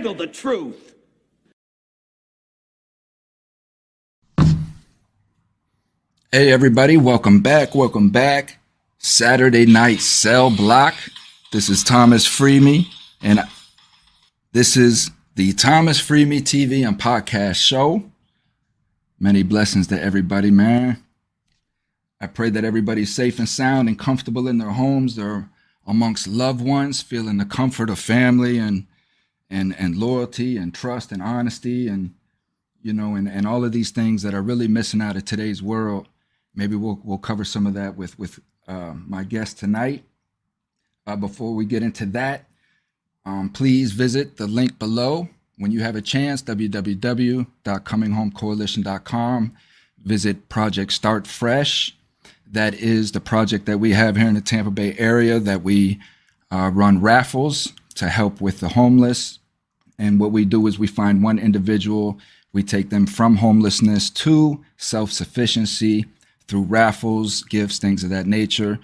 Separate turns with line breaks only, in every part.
handle the truth.
Hey everybody, welcome back. Saturday night cell block. This is Thomas FreeMe, and this is the Thomas FreeMe TV and podcast show. Many blessings to everybody, man. I pray that everybody's safe and sound and comfortable in their homes. They're amongst loved ones, feeling the comfort of family and loyalty and trust and honesty and and all of these things that are really missing out of today's world. Maybe we'll cover some of that with my guest tonight. Before we get into that, please visit the link below when you have a chance, www.cominghomecoalition.com. Visit Project Start Fresh. That is the project that we have here in the Tampa Bay area that we run raffles to help with the homeless. And what we do is we find one individual, we take them from homelessness to self-sufficiency through raffles, gifts, things of that nature.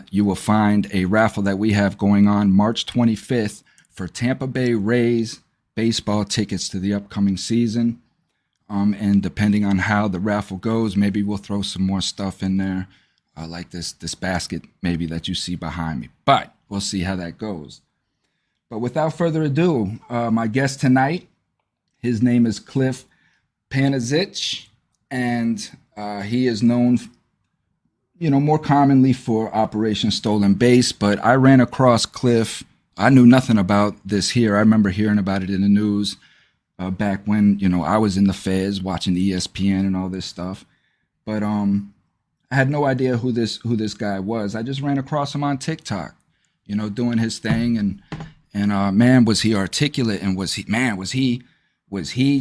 You will find a raffle that we have going on March 25th for Tampa Bay Rays baseball tickets to the upcoming season. And depending on how the raffle goes, maybe we'll throw some more stuff in there, like this basket maybe that you see behind me. But we'll see how that goes. But without further ado, my guest tonight, his name is Cliff Panezich, and he is known, more commonly for Operation Stolen Base. But I ran across Cliff. I knew nothing about this here. I remember hearing about it in the news back when, I was in the feds watching ESPN and all this stuff. But I had no idea who this guy was. I just ran across him on TikTok, doing his thing. And man, was he articulate, and was he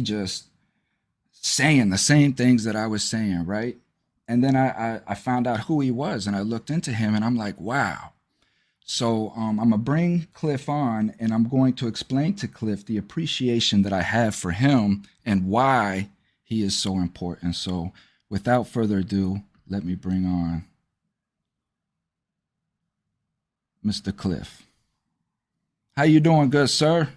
just saying the same things that I was saying, right? And then I found out who he was, and I looked into him, and I'm like, wow. So I'm going to bring Cliff on, and I'm going to explain to Cliff the appreciation that I have for him and why he is so important. So without further ado, let me bring on Mr. Cliff. How you doing, good sir?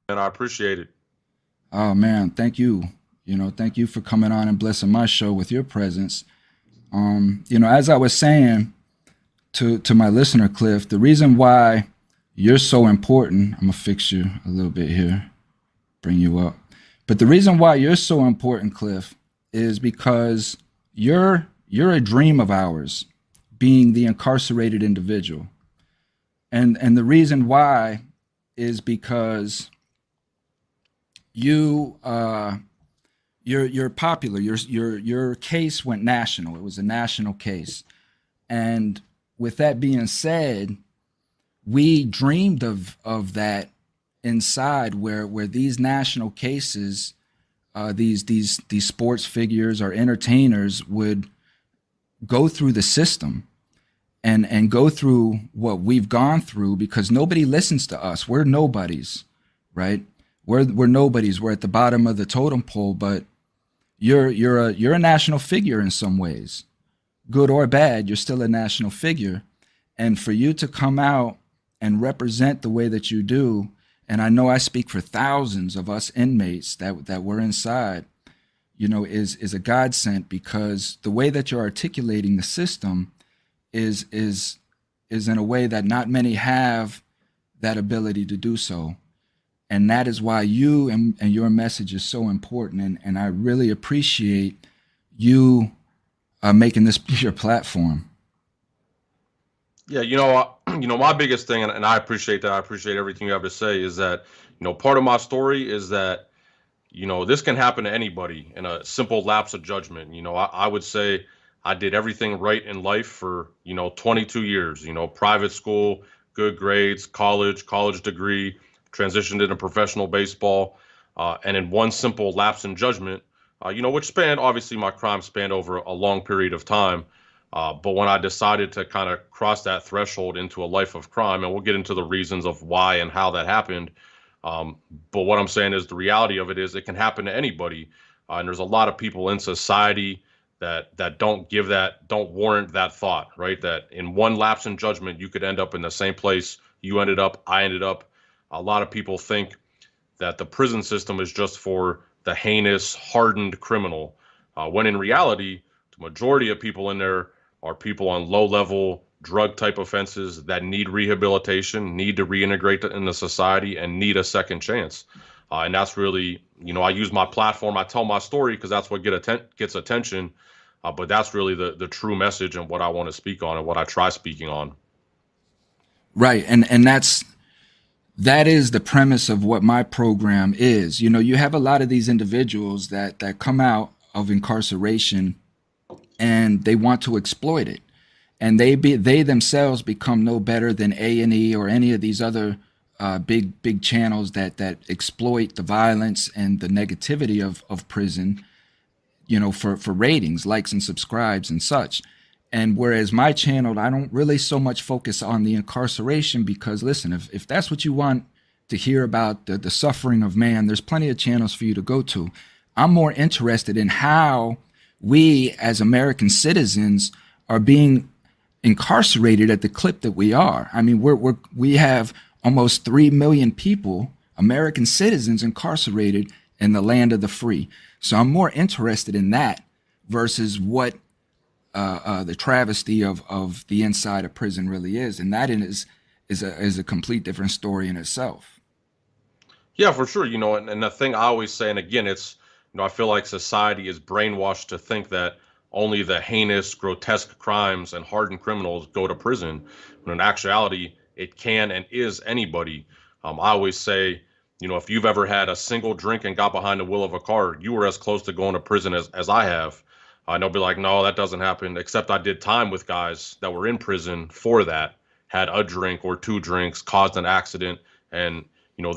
And I appreciate it.
Oh man, thank you. Thank you for coming on and blessing my show with your presence. As I was saying to my listener, Cliff, the reason why you're so important, I'm gonna fix you a little bit here, bring you up. But the reason why you're so important, Cliff, is because you're a dream of ours, being the incarcerated individual. And the reason why is because you're popular. Your case went national. It was a national case. And with that being said, we dreamed of that inside where these national cases, these sports figures or entertainers would go through the system and go through what we've gone through, because nobody listens to us. We're nobodies, right? We're nobodies. We're at the bottom of the totem pole, but you're a national figure in some ways, good or bad. You're still a national figure, and for you to come out and represent the way that you do, and I know I speak for thousands of us inmates that were inside, is a godsend, because the way that you're articulating the system is in a way that not many have that ability to do so. And that is why you and your message is so important. And I really appreciate you making this your platform.
Yeah, my biggest thing, and I appreciate that. I appreciate everything you have to say, is that, part of my story is that, this can happen to anybody in a simple lapse of judgment. I would say I did everything right in life for, 22 years, private school, good grades, college degree, transitioned into professional baseball. And in one simple lapse in judgment, which spanned, obviously my crime spanned over a long period of time. But when I decided to kind of cross that threshold into a life of crime, and we'll get into the reasons of why and how that happened. But what I'm saying is the reality of it is it can happen to anybody. And there's a lot of people in society that don't warrant that thought, right? That in one lapse in judgment, you could end up in the same place you ended up, I ended up, a lot of people think that the prison system is just for the heinous, hardened criminal, when in reality, the majority of people in there are people on low-level drug type offenses that need rehabilitation, need to reintegrate into society, and need a second chance. And that's really, I use my platform, I tell my story because that's what gets attention. But that's really the true message and what I want to speak on and what I try speaking on.
Right. And that is the premise of what my program is. You have a lot of these individuals that come out of incarceration and they want to exploit it. And they themselves become no better than A&E or any of these other big channels that exploit the violence and the negativity of prison, for ratings, likes and subscribes and such. And whereas my channel, I don't really so much focus on the incarceration because, listen, if that's what you want to hear about, the suffering of man, there's plenty of channels for you to go to. I'm more interested in how we as American citizens are being incarcerated at the clip that we are. I mean, we have almost 3 million people, American citizens, incarcerated in the land of the free. So I'm more interested in that versus what the travesty of the inside of prison really is, and that is a complete different story in itself.
Yeah, for sure. And the thing I always say, and again, it's I feel like society is brainwashed to think that only the heinous, grotesque crimes and hardened criminals go to prison. When in actuality, it can and is anybody. I always say, if you've ever had a single drink and got behind the wheel of a car, you were as close to going to prison as I have. And they'll be like, no, that doesn't happen. Except I did time with guys that were in prison for that, had a drink or 2 drinks, caused an accident, and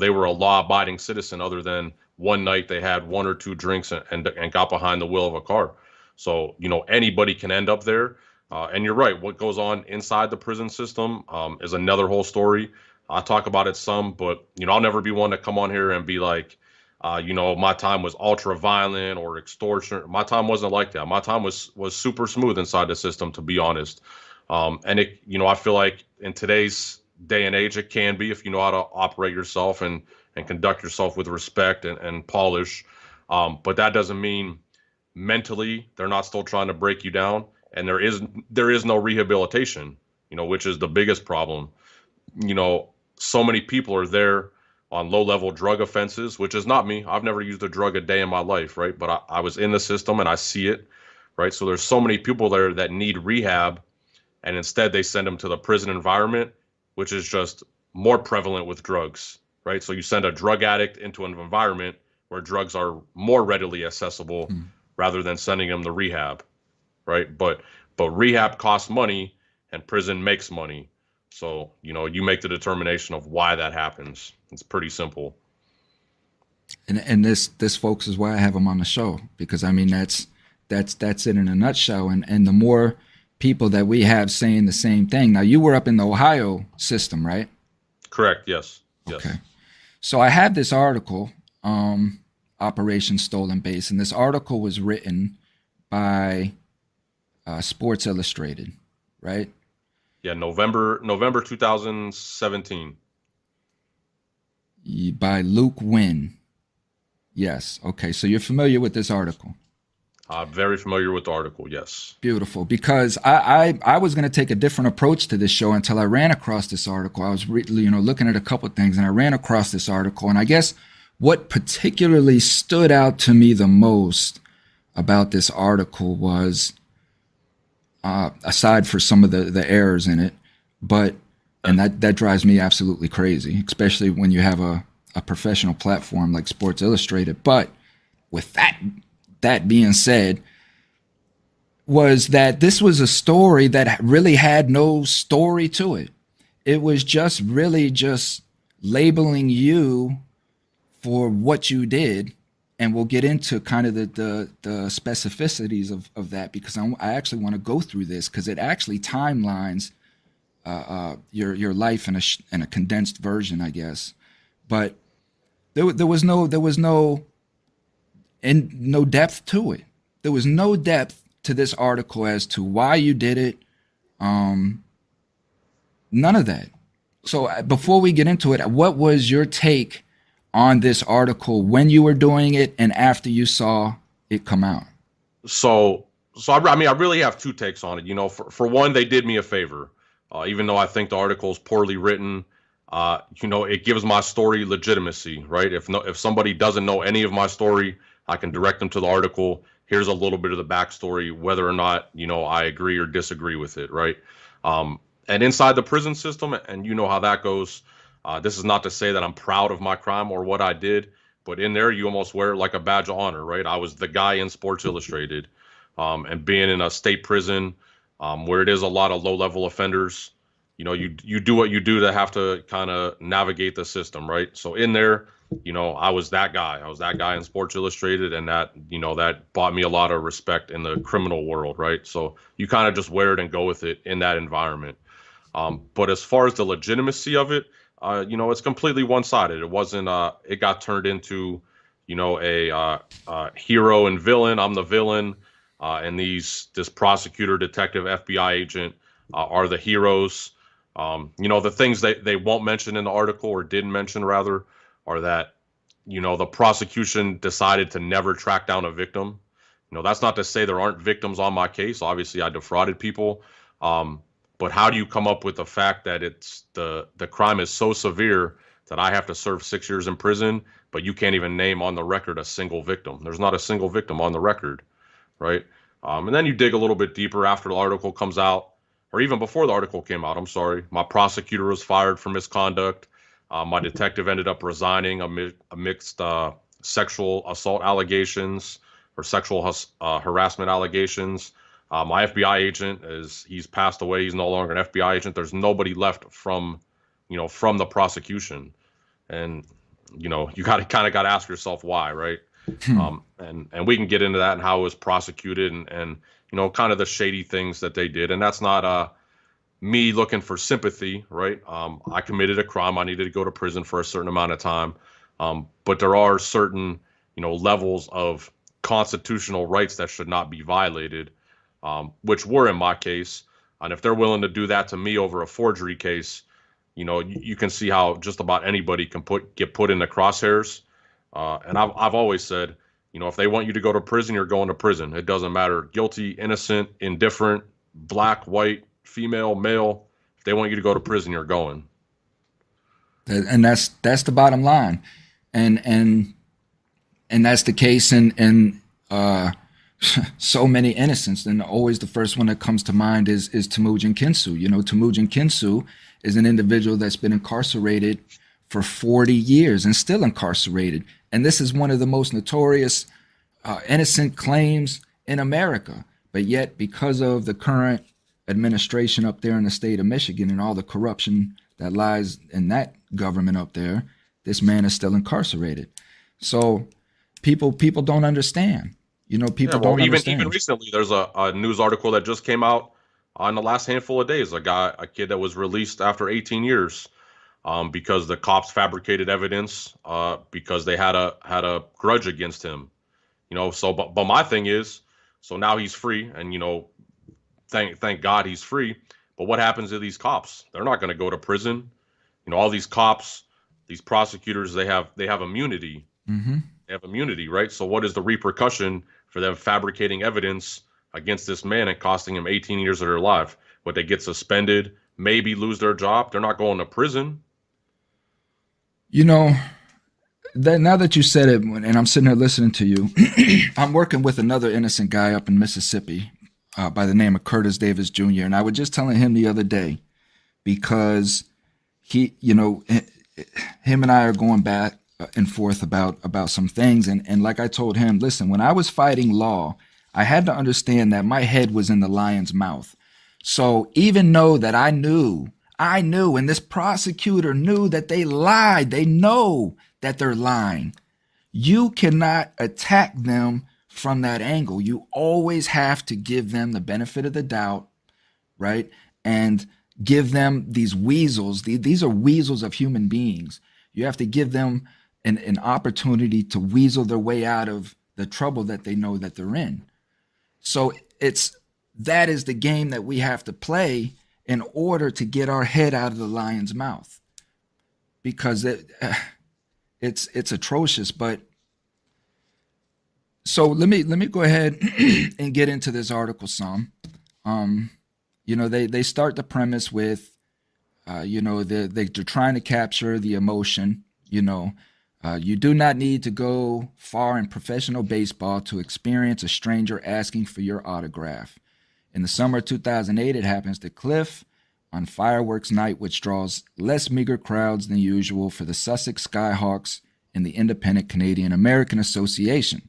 they were a law-abiding citizen. Other than one night they had 1 or 2 drinks and got behind the wheel of a car. So anybody can end up there. And you're right. What goes on inside the prison system is another whole story. I talk about it some, but I'll never be one to come on here and be like, my time was ultra violent or extortion. My time wasn't like that. My time was super smooth inside the system, to be honest. And it, I feel like in today's day and age, it can be if you know how to operate yourself and conduct yourself with respect and polish. But that doesn't mean mentally they're not still trying to break you down. And there is no rehabilitation, which is the biggest problem. So many people are there on low-level drug offenses, which is not me. I've never used a drug a day in my life, right? But I was in the system and I see it, right? So there's so many people there that need rehab, and instead they send them to the prison environment, which is just more prevalent with drugs, right? So you send a drug addict into an environment where drugs are more readily accessible rather than sending them to rehab, right? But rehab costs money and prison makes money. So, you make the determination of why that happens. It's pretty simple.
And this folks is why I have them on the show, because I mean that's it in a nutshell. And the more people that we have saying the same thing. Now, you were up in the Ohio system, right?
Correct. Yes.
Okay. So I had this article, Operation Stolen Base, and this article was written by Sports Illustrated, right?
Yeah, November 2017.
By Luke Wynn. Yes. Okay. So you're familiar with this article?
Very familiar with the article. Yes.
Beautiful. Because I was going to take a different approach to this show until I ran across this article. I was looking at a couple of things, and I ran across this article. And I guess what particularly stood out to me the most about this article was, aside for some of the errors in it, and that drives me absolutely crazy, especially when you have a professional platform like Sports Illustrated. But with that being said, was that this was a story that really had no story to it. It was just really just labeling you for what you did. And we'll get into kind of the specificities of that, because I actually want to go through this, because it actually timelines your life in a condensed version, I guess. But there was no depth to it. There was no depth to this article as to why you did it. None of that. So before we get into it, what was your take on this article when you were doing it and after you saw it come out?
So I mean, I really have two takes on it. For one, they did me a favor, even though I think the article is poorly written. It gives my story legitimacy, right? If somebody doesn't know any of my story, I can direct them to the article. Here's a little bit of the backstory, whether or not I agree or disagree with it, right? And inside the prison system, and you know how that goes. This is not to say that I'm proud of my crime or what I did, but in there, you almost wear it like a badge of honor, right? I was the guy in Sports Illustrated, and being in a state prison, where it is a lot of low-level offenders. You do what you do to have to kind of navigate the system, right? So in there, I was that guy. I was that guy in Sports Illustrated, and that bought me a lot of respect in the criminal world, right? So you kind of just wear it and go with it in that environment. But as far as the legitimacy of it, it's completely one-sided. It wasn't. It got turned into, a hero and villain. I'm the villain, and this prosecutor, detective, FBI agent are the heroes. The things they won't mention in the article, or didn't mention rather, are that the prosecution decided to never track down a victim. That's not to say there aren't victims on my case. Obviously, I defrauded people. But how do you come up with the fact that it's the crime is so severe that I have to serve 6 years in prison, but you can't even name on the record a single victim? There's not a single victim on the record, right? And then you dig a little bit deeper after the article comes out, or even before the article came out. I'm sorry. My prosecutor was fired for misconduct. My detective ended up resigning amidst sexual assault allegations or sexual harassment allegations. My FBI agent he's passed away. He's no longer an FBI agent. There's nobody left from the prosecution, and you got to ask yourself why, right? And we can get into that and how it was prosecuted and kind of the shady things that they did. And that's not me looking for sympathy, right? I committed a crime. I needed to go to prison for a certain amount of time. But there are certain levels of constitutional rights that should not be violated. Which were in my case. And if they're willing to do that to me over a forgery case, you can see how just about anybody can get put in the crosshairs. And I've always said, if they want you to go to prison, you're going to prison. It doesn't matter, guilty, innocent, indifferent, black, white, female, male. If they want you to go to prison, you're going.
And that's the bottom line, and that's the case in so many innocents. And always the first one that comes to mind is Temujin Kinsu. Temujin Kinsu is an individual that's been incarcerated for 40 years and still incarcerated. And this is one of the most notorious innocent claims in America. But yet, because of the current administration up there in the state of Michigan and all the corruption that lies in that government up there, this man is still incarcerated. So people don't understand. People don't understand.
Even recently, there's a news article that just came out in the last handful of days. A kid that was released after 18 years, because the cops fabricated evidence, because they had a grudge against him. But my thing is, so now he's free, and thank God he's free. But what happens to these cops? They're not going to go to prison. All these cops, these prosecutors, they have immunity.
Mm-hmm.
They have immunity, right? So what is the repercussion for them fabricating evidence against this man and costing him 18 years of their life? Would they get suspended, maybe lose their job? They're not going to prison.
Now that you said it, and I'm sitting here listening to you, I'm working with another innocent guy up in Mississippi by the name of Curtis Davis Jr. And I was just telling him the other day, because him and I are going back and forth about some things. And like I told him, listen, when I was fighting law, I had to understand that my head was in the lion's mouth. So even though that I knew, and this prosecutor knew that they lied, they know that they're lying, you cannot attack them from that angle. You always have to give them the benefit of the doubt, right? And give them these weasels. These are weasels of human beings. You have to give them an opportunity to weasel their way out of the trouble that they know that they're in. So that is the game that we have to play in order to get our head out of the lion's mouth, because it's atrocious. But so let me go ahead and get into this article some. They start the premise with, they're trying to capture the emotion. You do not need to go far in professional baseball to experience a stranger asking for your autograph. In the summer of 2008, it happens to Cliff on fireworks night, which draws less meager crowds than usual for the Sussex Skyhawks in the Independent Canadian American Association.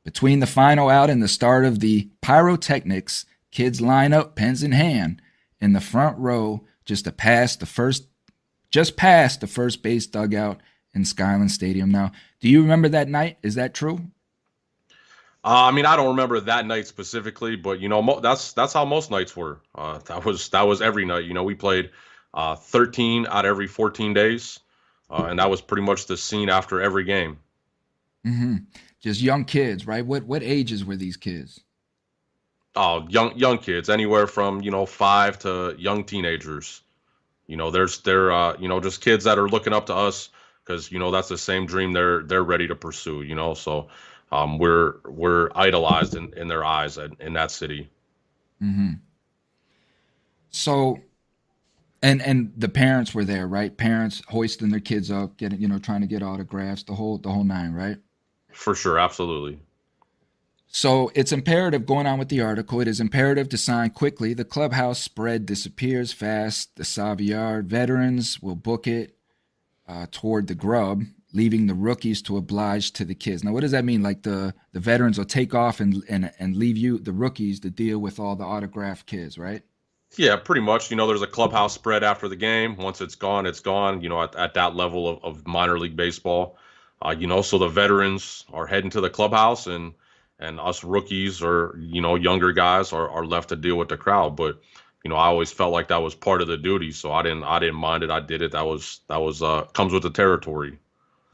Between the final out and the start of the pyrotechnics, kids line up, pens in hand, in the front row just past the first base dugout in Skyline Stadium. Now, do you remember that night? Is that true?
I mean, I don't remember that night specifically, but that's how most nights were. That was every night. We played 13 out of every 14 days, and that was pretty much the scene after every game.
Mm-hmm. Just young kids, right? What ages were these kids?
Oh, young kids, anywhere from 5 to young teenagers. They're just kids that are looking up to us because that's the same dream they're ready to pursue. So we're idolized in their eyes in that city.
Mm-hmm. So, and the parents were there, right? Parents hoisting their kids up, trying to get autographs, the whole nine, right?
For sure, absolutely.
So it's imperative, going on with the article, it is imperative to sign quickly. The clubhouse spread disappears fast. The Savillard veterans will book it toward the grub, leaving the rookies to oblige to the kids. Now, what does that mean? Like the veterans will take off and leave you, the rookies, to deal with all the autographed kids, right?
Yeah, pretty much. There's a clubhouse spread after the game. Once it's gone, it's gone, at that level of minor league baseball. So the veterans are heading to the clubhouse, and us rookies or younger guys are left to deal with the crowd. But I always felt like that was part of the duty, so I didn't mind it. I did it. That was comes with the territory.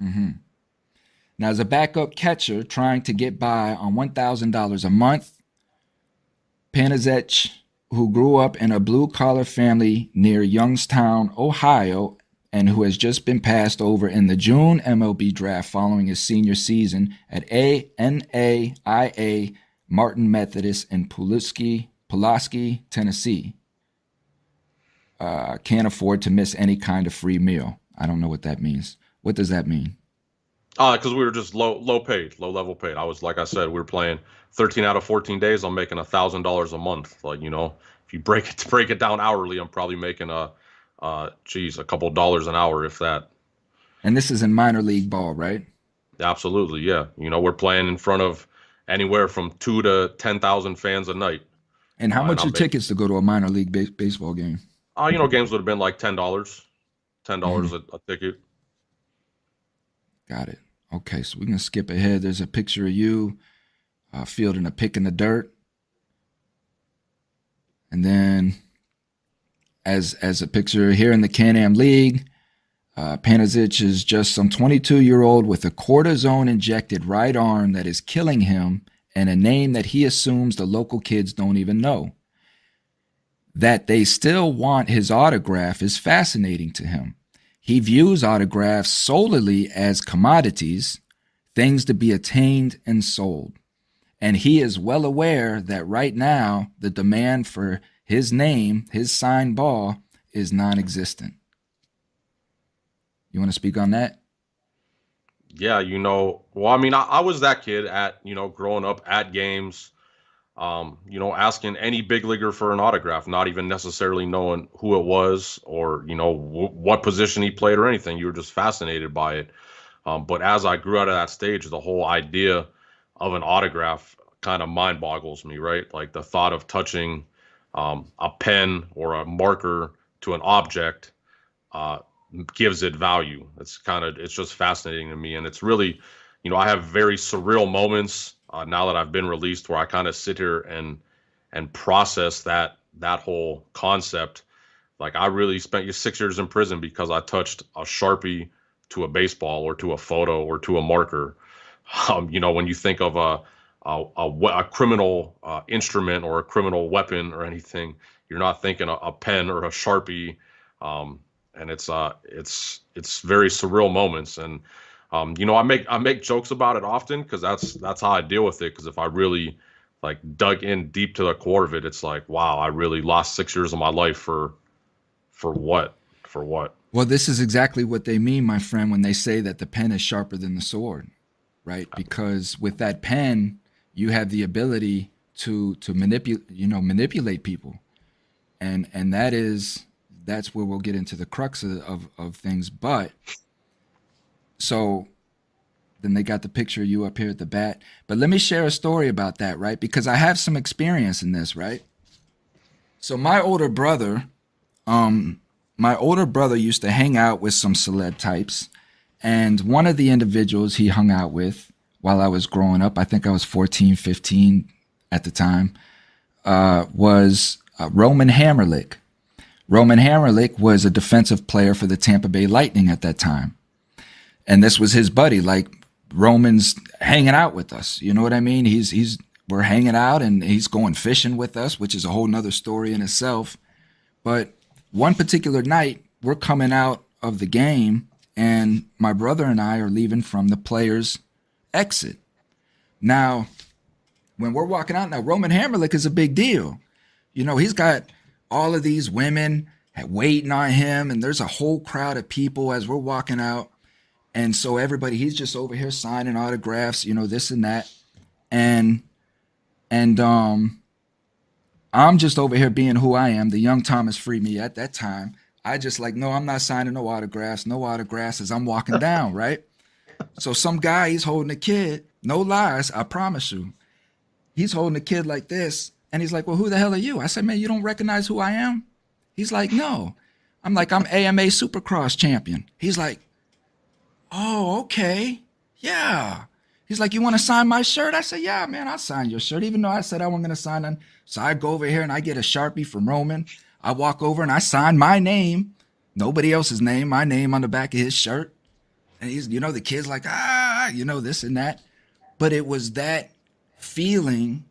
Mm-hmm. Now, as a backup catcher trying to get by on $1,000 a month, Panezich, who grew up in a blue-collar family near Youngstown, Ohio, and who has just been passed over in the June MLB draft following his senior season at NAIA Martin Methodist in Pulaski, Tennessee, can't afford to miss any kind of free meal. I don't know what that means. What does that mean?
Because we were just low level paid. Like I said, we were playing 13 out of 14 days. I'm making $1,000 a month. Like, if you break it down hourly, I'm probably making a couple dollars an hour, if that.
And this is in minor league ball, right?
Absolutely, yeah. We're playing in front of anywhere from 2 to 10,000 fans a night.
And how much are tickets to go to a minor league baseball game?
Games would have been like $10, a ticket.
Got it. Okay, so we can skip ahead. There's a picture of you fielding a pick in the dirt. And then as a picture here in the Can-Am League, Panezich is just some 22-year-old with a cortisone-injected right arm that is killing him, and a name that he assumes the local kids don't even know. That they still want his autograph is fascinating to him. He views autographs solely as commodities, things to be attained and sold. And he is well aware that right now the demand for his name, his signed ball, is non-existent. You want to speak on that?
Yeah, well, I mean, I was that kid growing up at games, asking any big leaguer for an autograph, not even necessarily knowing who it was or, what position he played or anything. You were just fascinated by it. But as I grew out of that stage, the whole idea of an autograph kind of mind boggles me, right? Like the thought of touching a pen or a marker to an object gives it value. It's just fascinating to me. And it's really, I have very surreal moments now that I've been released where I kind of sit here and process that whole concept. Like I really spent 6 years in prison because I touched a Sharpie to a baseball or to a photo or to a marker. When you think of a a criminal instrument or a criminal weapon or anything. You're not thinking a pen or a Sharpie, and it's very surreal moments. And I make jokes about it often because that's how I deal with it. Because if I really like dug in deep to the core of it, it's like, wow, I really lost 6 years of my life for what? For what?
Well, this is exactly what they mean, my friend, when they say that the pen is sharper than the sword, right? Because with that pen, you have the ability to manipulate people, and that's where we'll get into the crux of things. But so then they got the picture of you up here at the bat. But let me share a story about that, right? Because I have some experience in this, right? So my older brother used to hang out with some celeb types, and one of the individuals he hung out with while I was growing up, I think I was 14, 15 at the time, was Roman Hammerlick. Roman Hammerlick was a defensive player for the Tampa Bay Lightning at that time. And this was his buddy, like Roman's hanging out with us. You know what I mean? We're hanging out and he's going fishing with us, which is a whole nother story in itself. But one particular night, we're coming out of the game and my brother and I are leaving from the players' exit. Now, when we're walking out, now Roman Hammerlick is a big deal. He's got all of these women waiting on him, and there's a whole crowd of people as we're walking out. And so he's just over here signing autographs, this and that. And I'm just over here being who I am, the young Thomas FreeMe at that time. I just like, no, I'm not signing no autographs as I'm walking down, right? So some guy, he's holding a kid, no lies, I promise you. He's holding a kid like this, and he's like, well, who the hell are you? I said, man, you don't recognize who I am? He's like, no. I'm like, I'm AMA Supercross champion. He's like, oh, okay, yeah. He's like, you want to sign my shirt? I said, yeah, man, I'll sign your shirt, even though I said I wasn't going to sign it. So I go over here and I get a Sharpie from Roman. I walk over and I sign my name, nobody else's name, my name on the back of his shirt. And he's, the kid's like, this and that. But it was that feeling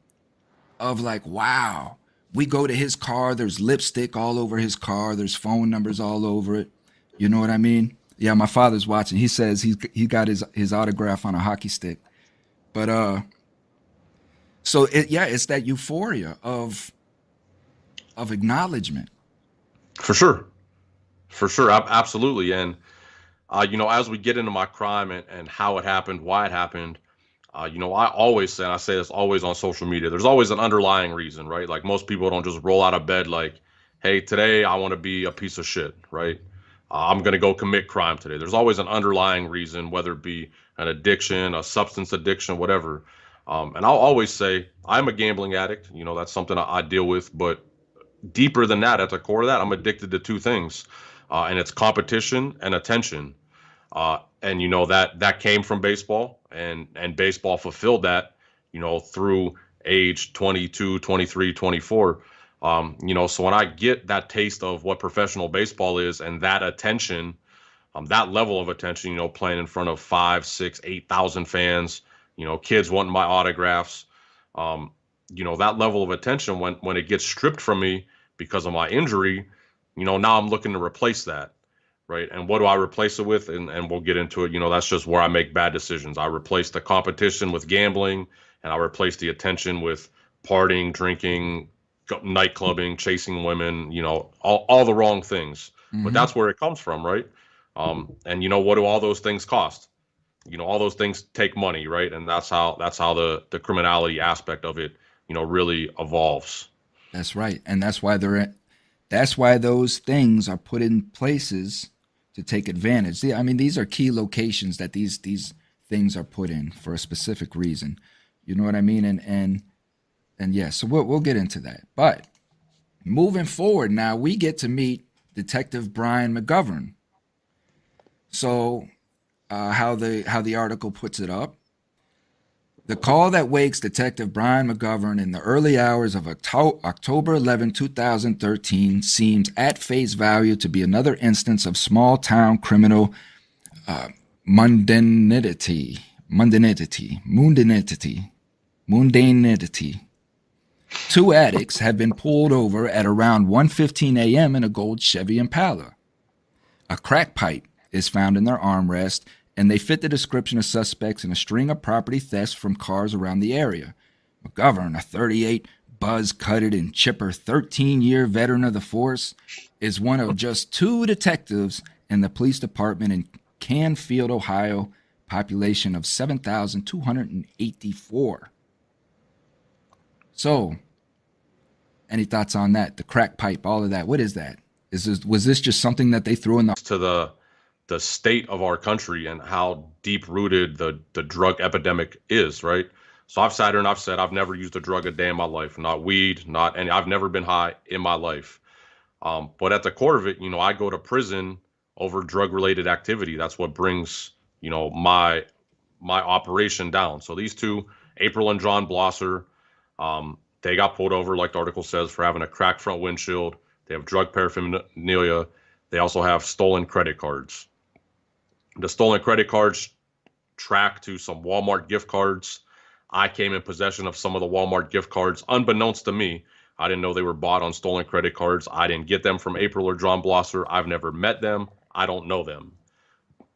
of like, wow. We go to his car, there's lipstick all over his car, there's phone numbers all over it. You know what I mean? Yeah, my father's watching. He says he got his autograph on a hockey stick. But so it's that euphoria of acknowledgement.
For sure. Absolutely. And as we get into my crime and how it happened, why it happened, I always say, and I say this always on social media, there's always an underlying reason, right? Like most people don't just roll out of bed like, hey, today I want to be a piece of shit, right? I'm going to go commit crime today. There's always an underlying reason, whether it be an addiction, a substance addiction, whatever. And I'll always say I'm a gambling addict. That's something I deal with. But deeper than that, at the core of that, I'm addicted to two things. And it's competition and attention. And that came from baseball, and baseball fulfilled that, through age 22, 23, 24. So when I get that taste of what professional baseball is and that attention, that level of attention, playing in front of 5, 6, 8,000 fans, kids wanting my autographs, that level of attention when it gets stripped from me because of my injury, now I'm looking to replace that. Right. And what do I replace it with? And we'll get into it. That's just where I make bad decisions. I replace the competition with gambling, and I replace the attention with partying, drinking, night clubbing, chasing women, all the wrong things. Mm-hmm. But that's where it comes from. Right. And what do all those things cost? All those things take money. Right. And that's how the criminality aspect of it, really evolves.
That's right. And that's why those things are put in places to take advantage. These are key locations that these things are put in for a specific reason. You know what I mean? And yeah, so we'll get into that. But moving forward now, we get to meet Detective Brian McGovern. So how the article puts it up. The call that wakes Detective Brian McGovern in the early hours of October 11, 2013 seems at face value to be another instance of small-town criminal mundanity. mundanity. Two addicts have been pulled over at around 1:15 a.m. in a gold Chevy Impala. A crack pipe is found in their armrest, and they fit the description of suspects in a string of property thefts from cars around the area. McGovern, a 38 buzz-cutted and chipper 13-year veteran of the force, is one of just 2 detectives in the police department in Canfield, Ohio, population of 7,284. So, any thoughts on that? The crack pipe, all of that. What is that? Was this just something that they threw in the
to the state of our country and how deep rooted the drug epidemic is, right? So I've sat here and I've said I've never used a drug a day in my life, not weed, not any. I've never been high in my life. But at the core of it, I go to prison over drug related activity. That's what brings, my operation down. So these two, April and John Blosser, they got pulled over, like the article says, for having a cracked front windshield. They have drug paraphernalia. They also have stolen credit cards. The stolen credit cards track to some Walmart gift cards. I came in possession of some of the Walmart gift cards, unbeknownst to me. I didn't know they were bought on stolen credit cards. I didn't get them from April or John Blosser. I've never met them. I don't know them.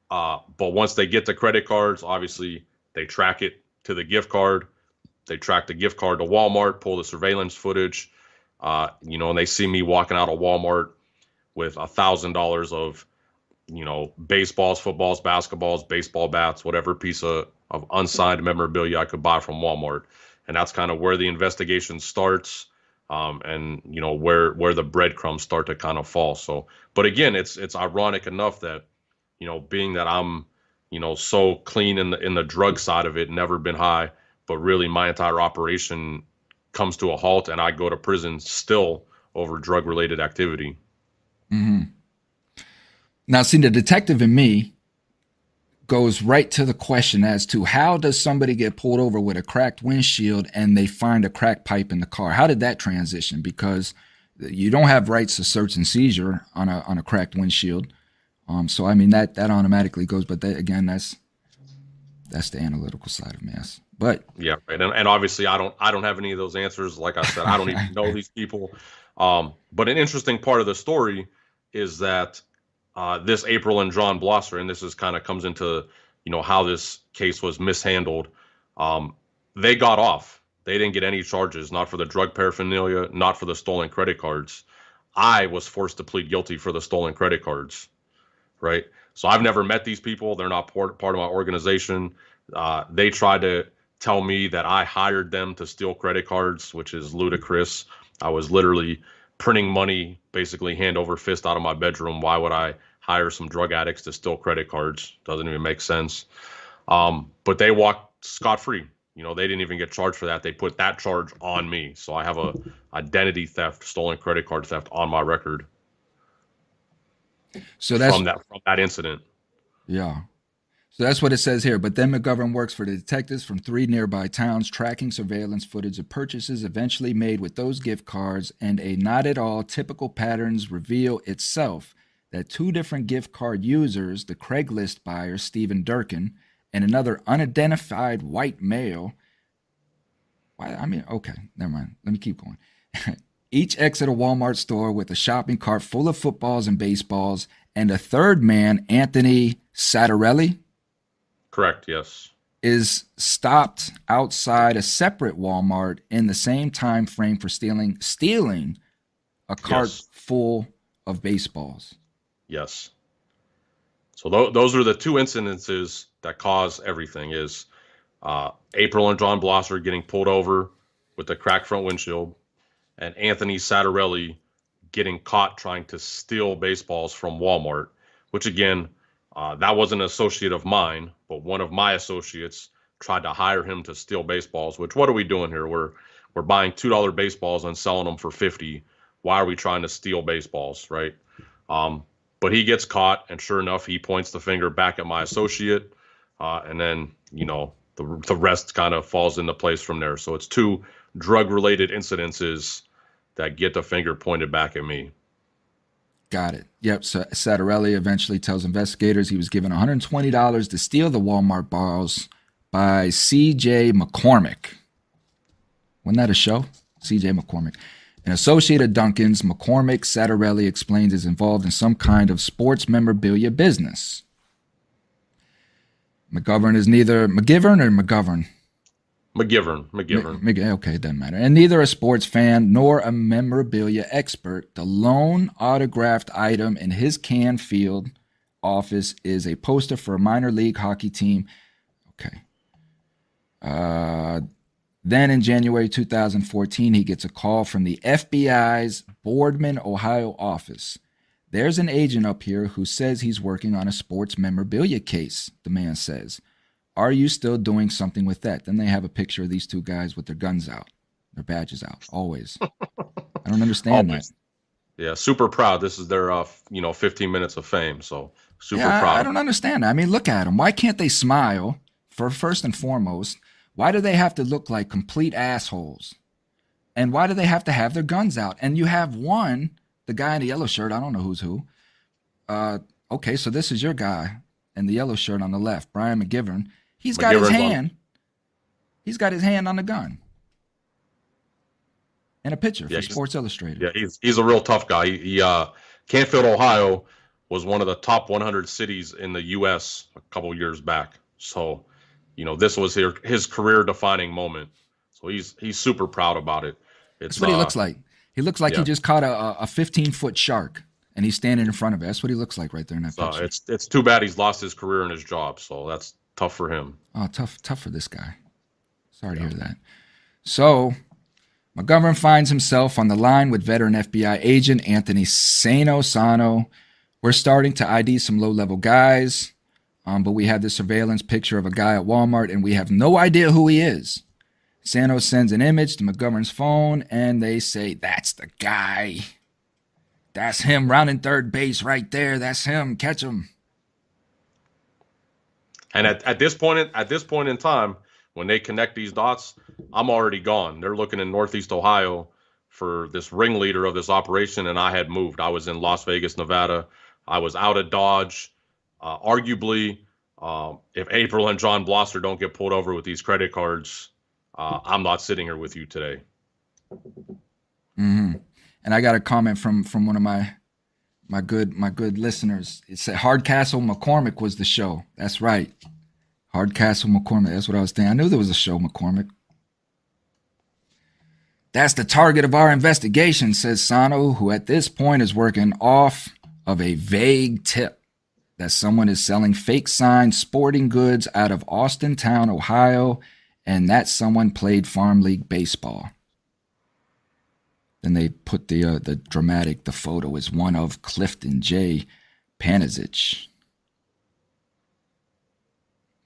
But once they get the credit cards, obviously they track it to the gift card. They track the gift card to Walmart, pull the surveillance footage, and they see me walking out of Walmart with $1,000 of, baseballs, footballs, basketballs, baseball bats, whatever piece of unsigned memorabilia I could buy from Walmart. And that's kind of where the investigation starts, and where the breadcrumbs start to kind of fall. So, but again, it's ironic enough that, being that I'm, so clean in the drug side of it, never been high, but really my entire operation comes to a halt and I go to prison still over drug related activity.
Mm-hmm. Now, see, the detective in me goes right to the question as to how does somebody get pulled over with a cracked windshield and they find a crack pipe in the car? How did that transition? Because you don't have rights to search and seizure on a cracked windshield. So I mean that automatically goes, but again, that's the analytical side of mass. But
yeah, right. And obviously I don't have any of those answers. Like I said, I don't even know these people. But an interesting part of the story is that this April and John Blosser, and this is kind of comes into, how this case was mishandled. They got off. They didn't get any charges, not for the drug paraphernalia, not for the stolen credit cards. I was forced to plead guilty for the stolen credit cards, right? So I've never met these people. They're not part of my organization. They tried to tell me that I hired them to steal credit cards, which is ludicrous. I was literally printing money, basically hand over fist out of my bedroom. Why would I hire some drug addicts to steal credit cards? Doesn't even make sense. But they walked scot-free. They didn't even get charged for that. They put that charge on me. So I have a identity theft, stolen credit card theft on my record.
So that's
from that incident.
Yeah. So that's what it says here. But then McGovern works for the detectives from 3 nearby towns, tracking surveillance footage of purchases eventually made with those gift cards, and a not at all typical patterns reveal itself that 2 different gift card users, the Craigslist buyer Stephen Durkin and another unidentified white male. Okay, never mind. Let me keep going. Each exit a Walmart store with a shopping cart full of footballs and baseballs, and a third man, Anthony Sattarelli,
correct, yes,
is stopped outside a separate Walmart in the same time frame for stealing a cart full of baseballs.
Yes. So those are the 2 incidences that cause everything. Is April and John Blosser getting pulled over with a cracked front windshield, and Anthony Sattarelli getting caught trying to steal baseballs from Walmart, which again, that wasn't an associate of mine, but one of my associates tried to hire him to steal baseballs, which what are we doing here? We're buying $2 baseballs and selling them for 50. Why are we trying to steal baseballs, right? But he gets caught, and sure enough, he points the finger back at my associate, and then, the rest kind of falls into place from there. So it's 2 drug-related incidences that get the finger pointed back at me.
Got it. Yep. So Sattarelli eventually tells investigators he was given $120 to steal the Walmart balls by C.J. McCormick. Wasn't that a show? C.J. McCormick. An associate of Duncan's, McCormick Sattarelli explains is involved in some kind of sports memorabilia business. McGovern is neither McGivern or McGovern.
McGivern.
Okay, it doesn't matter. And neither a sports fan nor a memorabilia expert. The lone autographed item in his Canfield office is a poster for a minor league hockey team. Okay. Then in January 2014, he gets a call from the FBI's Boardman, Ohio office. There's an agent up here who says he's working on a sports memorabilia case, the man says. Are you still doing something with that? Then they have a picture of these two guys with their guns out, their badges out, always. I don't understand that.
Yeah, super proud. This is their, 15 minutes of fame, so super proud.
I don't understand that. I mean, look at them. Why can't they smile, for first and foremost? Why do they have to look like complete assholes? And why do they have to have their guns out? And you have one, the guy in the yellow shirt, I don't know who's who. Okay, so this is your guy in the yellow shirt on the left, Brian McGivern. He's got his hand on the gun. And a picture for Sports Illustrated.
Yeah, he's a real tough guy. He Canfield, Ohio was one of the top 100 cities in the U.S. a couple years back. So, this was his career-defining moment. So he's super proud about it.
That's what he looks like. He looks like he just caught a 15-foot shark, and he's standing in front of it. That's what he looks like right there in that picture.
It's too bad he's lost his career and his job, so that's tough for him.
Oh, tough for this guy. Sorry to hear that. So McGovern finds himself on the line with veteran FBI agent Anthony Sano. We're starting to ID some low-level guys, but we have the surveillance picture of a guy at Walmart, and we have no idea who he is. Sano sends an image to McGovern's phone, and they say, that's the guy. That's him rounding third base right there. That's him. Catch him.
And at this point in time, when they connect these dots, I'm already gone. They're looking in Northeast Ohio for this ringleader of this operation, and I had moved. I was in Las Vegas, Nevada. I was out of Dodge. Arguably, if April and John Blosser don't get pulled over with these credit cards, I'm not sitting here with you today.
Mm-hmm. And I got a comment from one of my good listeners. It said Hardcastle McCormick was the show. That's right. Hardcastle McCormick. That's what I was thinking. I knew there was a show, McCormick. That's the target of our investigation, says Sano, who at this point is working off of a vague tip that someone is selling fake signed sporting goods out of Austintown, Ohio, and that someone played Farm League baseball. Then they put the photo is one of Clifton J. Panezich.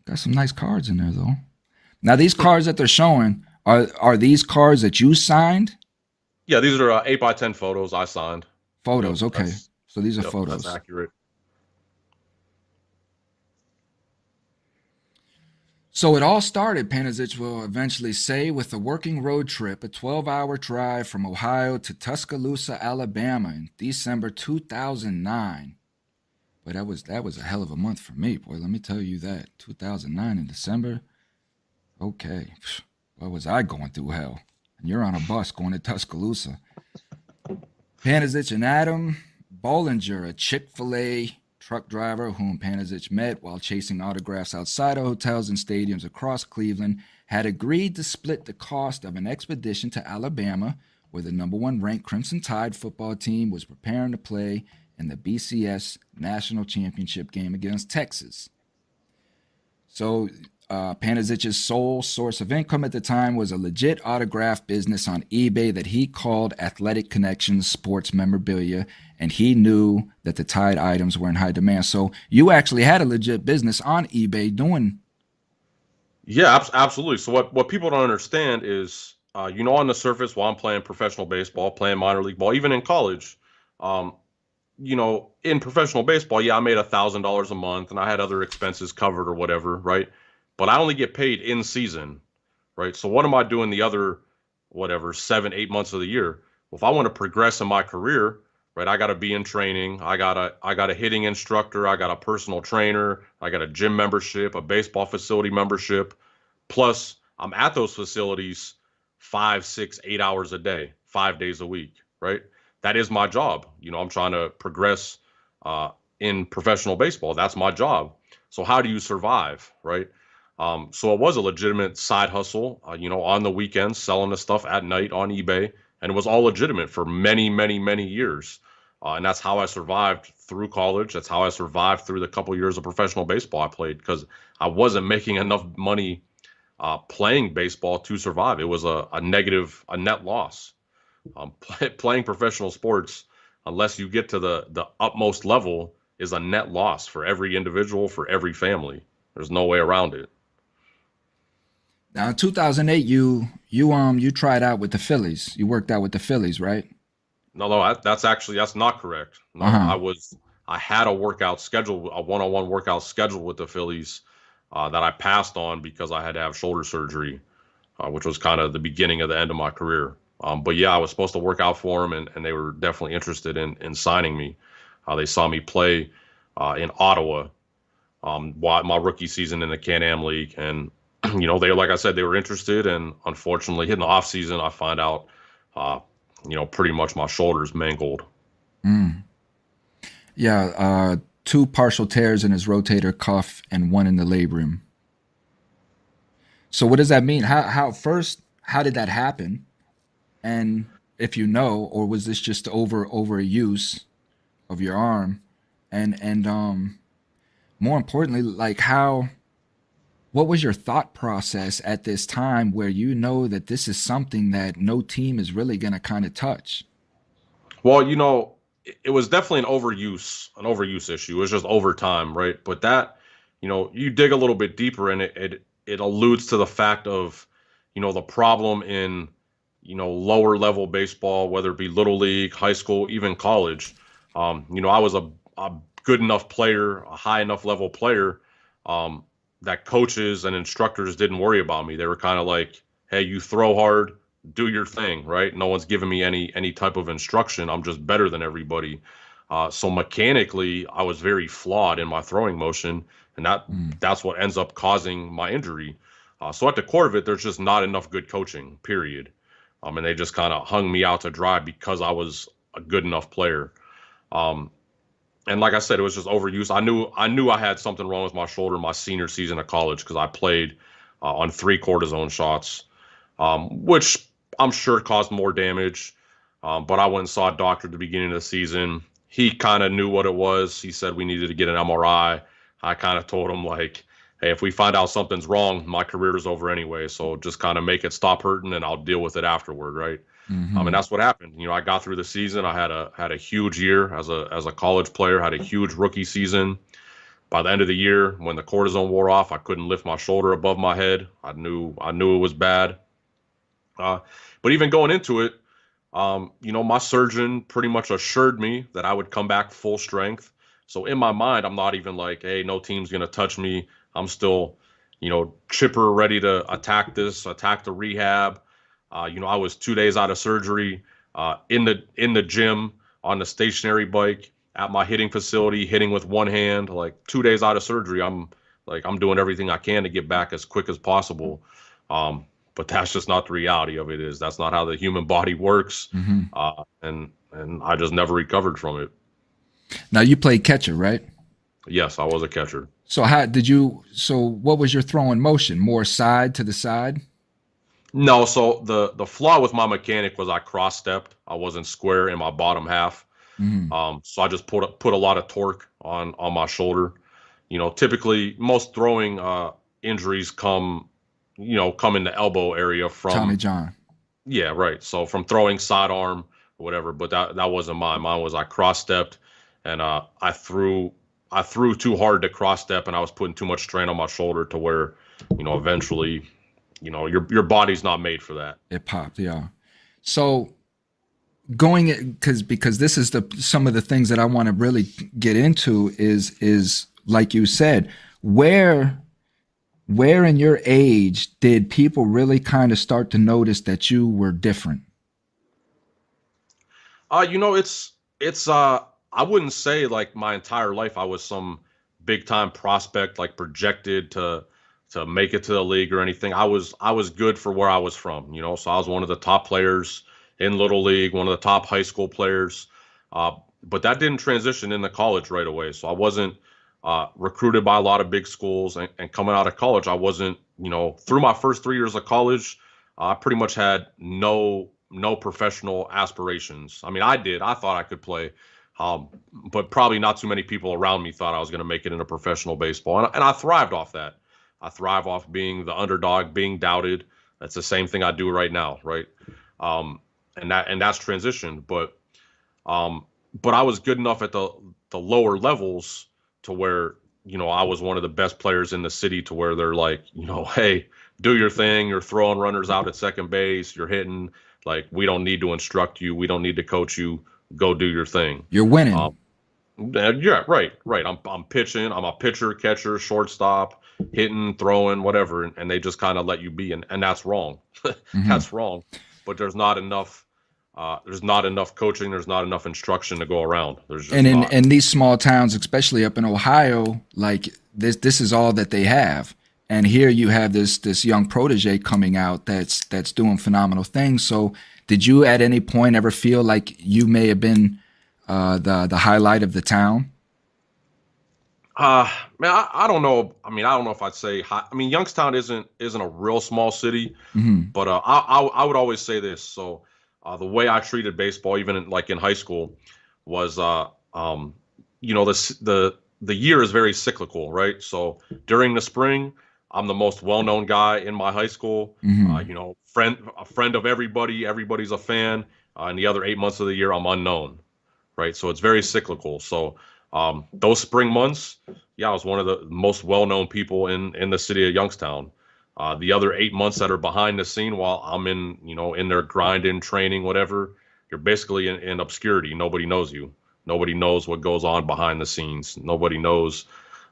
Got some nice cards in there, though. Now, these cards that they're showing, are these cards that you signed?
Yeah, these are 8x10 photos I signed.
Photos, okay. So these are photos.
That's accurate.
So it all started, Panezich will eventually say, with a working road trip, a 12-hour drive from Ohio to Tuscaloosa, Alabama in December 2009. But that was a hell of a month for me, boy. Let me tell you that. 2009 in December. Okay. What was I going through hell? And you're on a bus going to Tuscaloosa. Panezich and Adam Bollinger, a Chick-fil-A truck driver whom Panezich met while chasing autographs outside of hotels and stadiums across Cleveland, had agreed to split the cost of an expedition to Alabama, where the number one ranked Crimson Tide football team was preparing to play in the BCS National Championship game against Texas. So Panezich's sole source of income at the time was a legit autograph business on eBay that he called Athletic Connections Sports Memorabilia, and he knew that the Tide items were in high demand. So you actually had a legit business on eBay doing.
Yeah, absolutely. So what people don't understand is, on the surface, while I'm playing professional baseball, playing minor league ball, even in college, in professional baseball, I made $1,000 a month and I had other expenses covered or whatever, right? But I only get paid in season, right? So what am I doing the other, 7-8 months of the year? Well, if I want to progress in my career, right, I got to be in training. I got a hitting instructor. I got a personal trainer. I got a gym membership, a baseball facility membership. Plus, I'm at those facilities 5, 6, 8 hours a day, 5 days a week, right? That is my job. I'm trying to progress in professional baseball. That's my job. So how do you survive, right? So it was a legitimate side hustle, on the weekends, selling the stuff at night on eBay, and it was all legitimate for many, many, many years. And that's how I survived through college. That's how I survived through the couple years of professional baseball I played, because I wasn't making enough money playing baseball to survive. It was a net loss. Playing professional sports, unless you get to the utmost level, is a net loss for every individual, for every family. There's no way around it.
Now, in 2008, you tried out with the Phillies. You worked out with the Phillies, right?
No, that's not correct. No, I had a workout schedule, a one-on-one workout schedule with the Phillies that I passed on because I had to have shoulder surgery, which was kind of the beginning of the end of my career. But yeah, I was supposed to work out for them, and they were definitely interested in signing me. They saw me play in Ottawa my rookie season in the Can-Am League, and like I said, they were interested. And unfortunately, hitting the off season, I find out, pretty much my shoulder's mangled.
Yeah, two partial tears in his rotator cuff and one in the labrum. So what does that mean? How did that happen? And if you know, or was this just overuse of your arm? And more importantly, like what was your thought process at this time where you know that this is something that no team is really going to kind of touch?
Well, it was definitely an overuse issue. It was just over time, right? But that, you dig a little bit deeper, and it alludes to the fact of, the problem in, lower level baseball, whether it be little league, high school, even college. I was a good enough player, a high enough level player, that coaches and instructors didn't worry about me. They were kind of like, hey, you throw hard, do your thing, right? No one's giving me any type of instruction. I'm just better than everybody. So mechanically, I was very flawed in my throwing motion, and that's what ends up causing my injury. So at the core of it, there's just not enough good coaching, period. And they just kind of hung me out to dry because I was a good enough player. And like I said, it was just overuse. I knew I had something wrong with my shoulder my senior season of college, because I played on 3 cortisone shots, which I'm sure caused more damage. But I went and saw a doctor at the beginning of the season. He kind of knew what it was. He said we needed to get an MRI. I kind of told him, like, hey, if we find out something's wrong, my career is over anyway. So just kind of make it stop hurting, and I'll deal with it afterward, right? And that's what happened. I got through the season. I had a huge year as a college player. Had a huge rookie season. By the end of the year, when the cortisone wore off, I couldn't lift my shoulder above my head. I knew it was bad. But even going into it, my surgeon pretty much assured me that I would come back full strength. So in my mind, I'm not even like, hey, no team's gonna touch me. I'm still, chipper, ready to attack the rehab. I was 2 days out of surgery, in the gym on the stationary bike at my hitting facility, hitting with one hand. Like 2 days out of surgery, I'm doing everything I can to get back as quick as possible. But that's just not the reality of it. That's not how the human body works. And I just never recovered from it.
Now you played catcher, right?
Yes, I was a catcher.
So what was your throwing motion? More side to the side?
No, so the flaw with my mechanic was I cross-stepped. I wasn't square in my bottom half. So I just put a lot of torque on my shoulder. Typically most throwing injuries come in the elbow area from
Tommy John.
Yeah, right. So from throwing sidearm or whatever, but that wasn't mine. Mine was I cross-stepped, and I threw too hard to cross-step, and I was putting too much strain on my shoulder to where, eventually, your body's not made for that.
It popped, yeah. So because this is some of the things that I want to really get into is like you said, where in your age did people really kind of start to notice that you were different?
It's I wouldn't say like my entire life I was some big time prospect, like projected to to make it to the league or anything. I was good for where I was from, you know. So I was one of the top players in little league, one of the top high school players. But that didn't transition into college right away. So I wasn't recruited by a lot of big schools, and coming out of college, I wasn't, you know, through my first 3 years of college, I pretty much had no professional aspirations. I mean, I did. I thought I could play, but probably not too many people around me thought I was going to make it into professional baseball, and I thrived off that. I thrive off being the underdog, being doubted. That's the same thing I do right now, right? And that's transitioned, but I was good enough at the lower levels to where, you know, I was one of the best players in the city, to where they're like, you know, hey, do your thing. You're throwing runners out at second base. You're hitting. Like, we don't need to instruct you. We don't need to coach you. Go do your thing.
You're winning.
Yeah, right. I'm pitching. I'm a pitcher, catcher, shortstop, hitting, throwing, whatever, and they just kind of let you be, and that's wrong. That's wrong. But there's not enough. There's not enough coaching. There's not enough instruction to go around. There's just
And
not.
in these small towns, especially up in Ohio, like this is all that they have. And here you have this young protege coming out that's doing phenomenal things. So did you at any point ever feel like you may have been the highlight of the town?
Man, I don't know. I mean, I don't know if I'd say high. I mean, Youngstown isn't a real small city, but I would always say this. So the way I treated baseball, even in high school, was you know, the year is very cyclical, right? So during the spring, I'm the most well-known guy in my high school. You know, a friend of everybody. Everybody's a fan. And the other 8 months of the year, I'm unknown, right? So it's very cyclical. So those spring months, yeah, I was one of the most well-known people in the city of Youngstown. The other 8 months that are behind the scene, while I'm in there grinding, training, whatever, you're basically in obscurity. Nobody knows you. Nobody knows what goes on behind the scenes. Nobody knows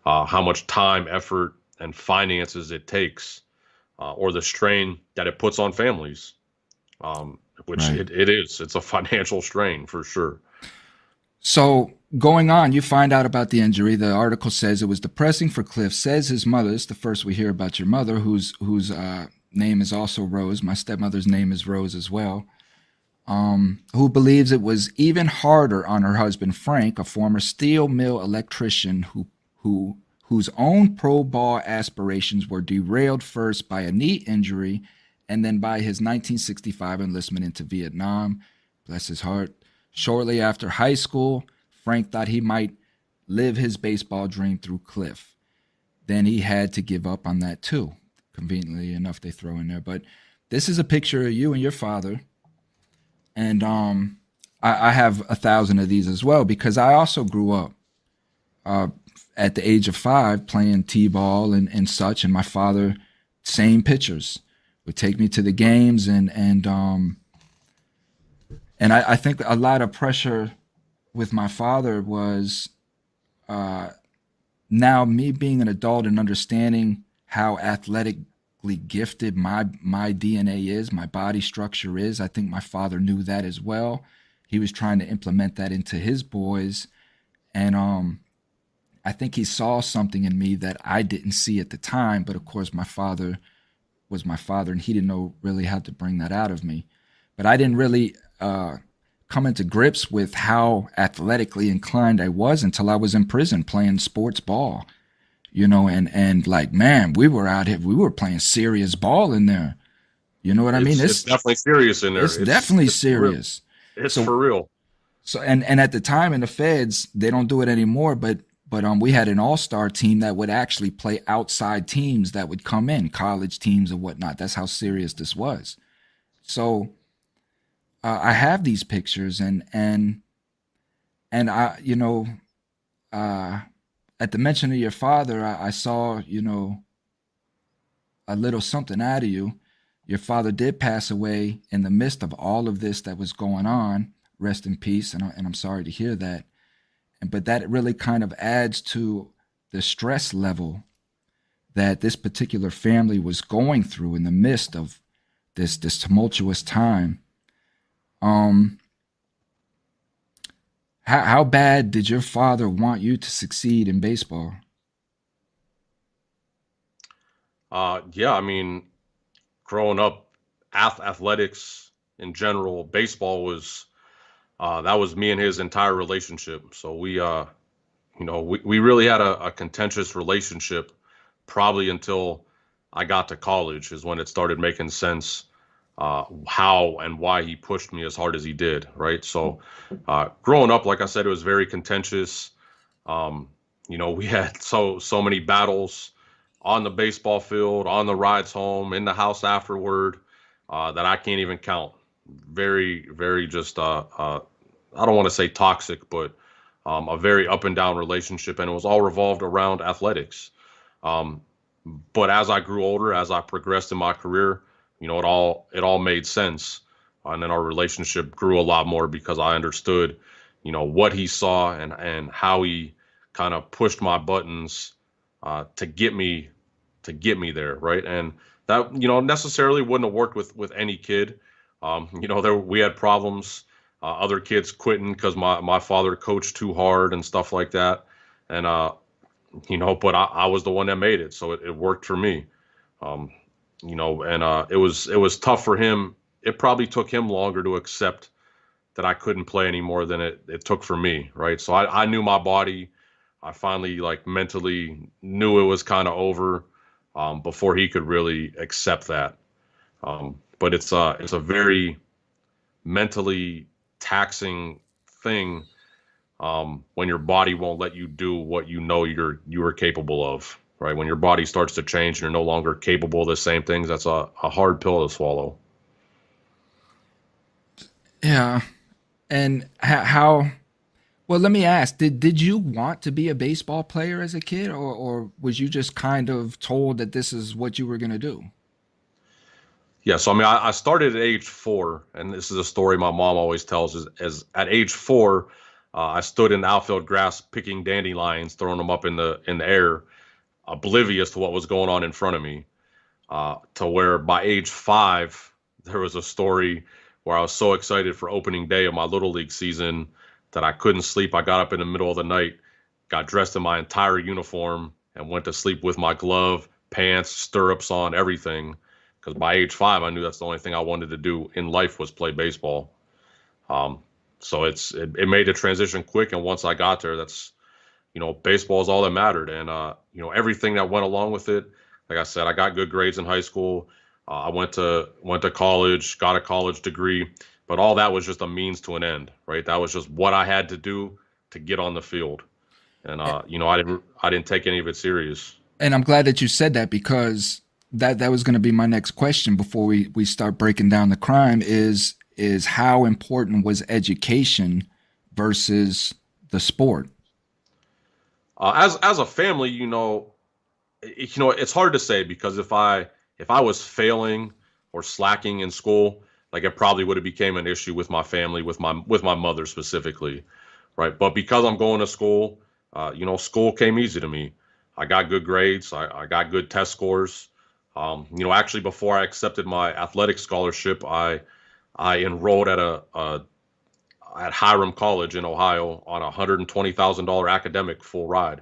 how much time, effort, and finances it takes, or the strain that it puts on families, which
Right.
it is. It's a financial strain for sure.
So going on, you find out about the injury. The article says it was depressing for Cliff. Says his mother. It's the first we hear about your mother, whose name is also Rose. My stepmother's name is Rose as well. Who believes it was even harder on her husband Frank, a former steel mill electrician whose own pro ball aspirations were derailed first by a knee injury and then by his 1965 enlistment into Vietnam. Bless his heart. Shortly after high school, Frank thought he might live his baseball dream through Cliff. Then he had to give up on that too. Conveniently enough, they throw in there. But this is a picture of you and your father. And I have 1,000 of these as well, because I also grew up at the age of 5 playing t-ball and such. And my father, same pictures, would take me to the games, and I think a lot of pressure with my father was now me being an adult and understanding how athletically gifted my DNA is, my body structure is. I think my father knew that as well. He was trying to implement that into his boys. And I think he saw something in me that I didn't see at the time. But of course, my father was my father, and he didn't know really how to bring that out of me. But I didn't really come into grips with how athletically inclined I was until I was in prison playing sports ball, and like, man, we were out here, we were playing serious ball in there. You know what I mean?
It's definitely serious in there.
It's definitely
it's
serious.
It's
So,
for real.
so, and at the time in the feds, they don't do it anymore, but we had an all-star team that would actually play outside teams that would come in, college teams and whatnot. That's how serious this was. So, I have these pictures, and I, at the mention of your father, I saw, a little something out of you. Your father did pass away in the midst of all of this that was going on. Rest in peace, and I'm sorry to hear that. But that really kind of adds to the stress level that this particular family was going through in the midst of this tumultuous time. How bad did your father want you to succeed in baseball?
Yeah, I mean, growing up, athletics in general, baseball was that was me and his entire relationship. So we really had a contentious relationship probably until I got to college is when it started making sense how and why he pushed me as hard as he did, right? So growing up, like I said, it was very contentious. Um, we had so many battles on the baseball field, on the rides home, in the house afterward, that I can't even count. Very, very just I don't want to say toxic, but a very up and down relationship, and it was all revolved around athletics. Um, but as I grew older, as I progressed in my career, it all made sense, and then our relationship grew a lot more because I understood, what he saw and how he kind of pushed my buttons to get me there, right? And that necessarily wouldn't have worked with any kid. We had problems. Other kids quitting because my father coached too hard and stuff like that. And but I was the one that made it, so it worked for me. Um, and it was tough for him. It probably took him longer to accept that I couldn't play anymore than it took for me, right? So I knew my body. I finally like mentally knew it was kind of over before he could really accept that. But it's a very mentally taxing thing when your body won't let you do what you are capable of, right? When your body starts to change and you're no longer capable of the same things, that's a hard pill to swallow.
Yeah. And how well, let me ask, did you want to be a baseball player as a kid, or was you just kind of told that this is what you were going to do?
Yeah, so I mean, I started at age 4, and this is a story my mom always tells. Is at age 4, I stood in the outfield grass picking dandelions, throwing them up in the air, oblivious to what was going on in front of me. To where by age 5, there was a story where I was so excited for opening day of my little league season that I couldn't sleep. I got up in the middle of the night, got dressed in my entire uniform, and went to sleep with my glove, pants, stirrups on, everything. Because by age 5, I knew that's the only thing I wanted to do in life was play baseball. Um, so it made the transition quick, and once I got there, that's baseball is all that mattered, and everything that went along with it. Like I said, I got good grades in high school. I went to college, got a college degree, but all that was just a means to an end, right? That was just what I had to do to get on the field, and I didn't take any of it serious.
And I'm glad that you said that, because that was going to be my next question before we start breaking down the crime is how important was education versus the sport?
As a family, it's hard to say because if I was failing or slacking in school, like it probably would have became an issue with my family, with my mother specifically, right? But because I'm going to school, school came easy to me. I got good grades. I got good test scores. Actually, before I accepted my athletic scholarship, I enrolled at Hiram College in Ohio on a $120,000 academic full ride,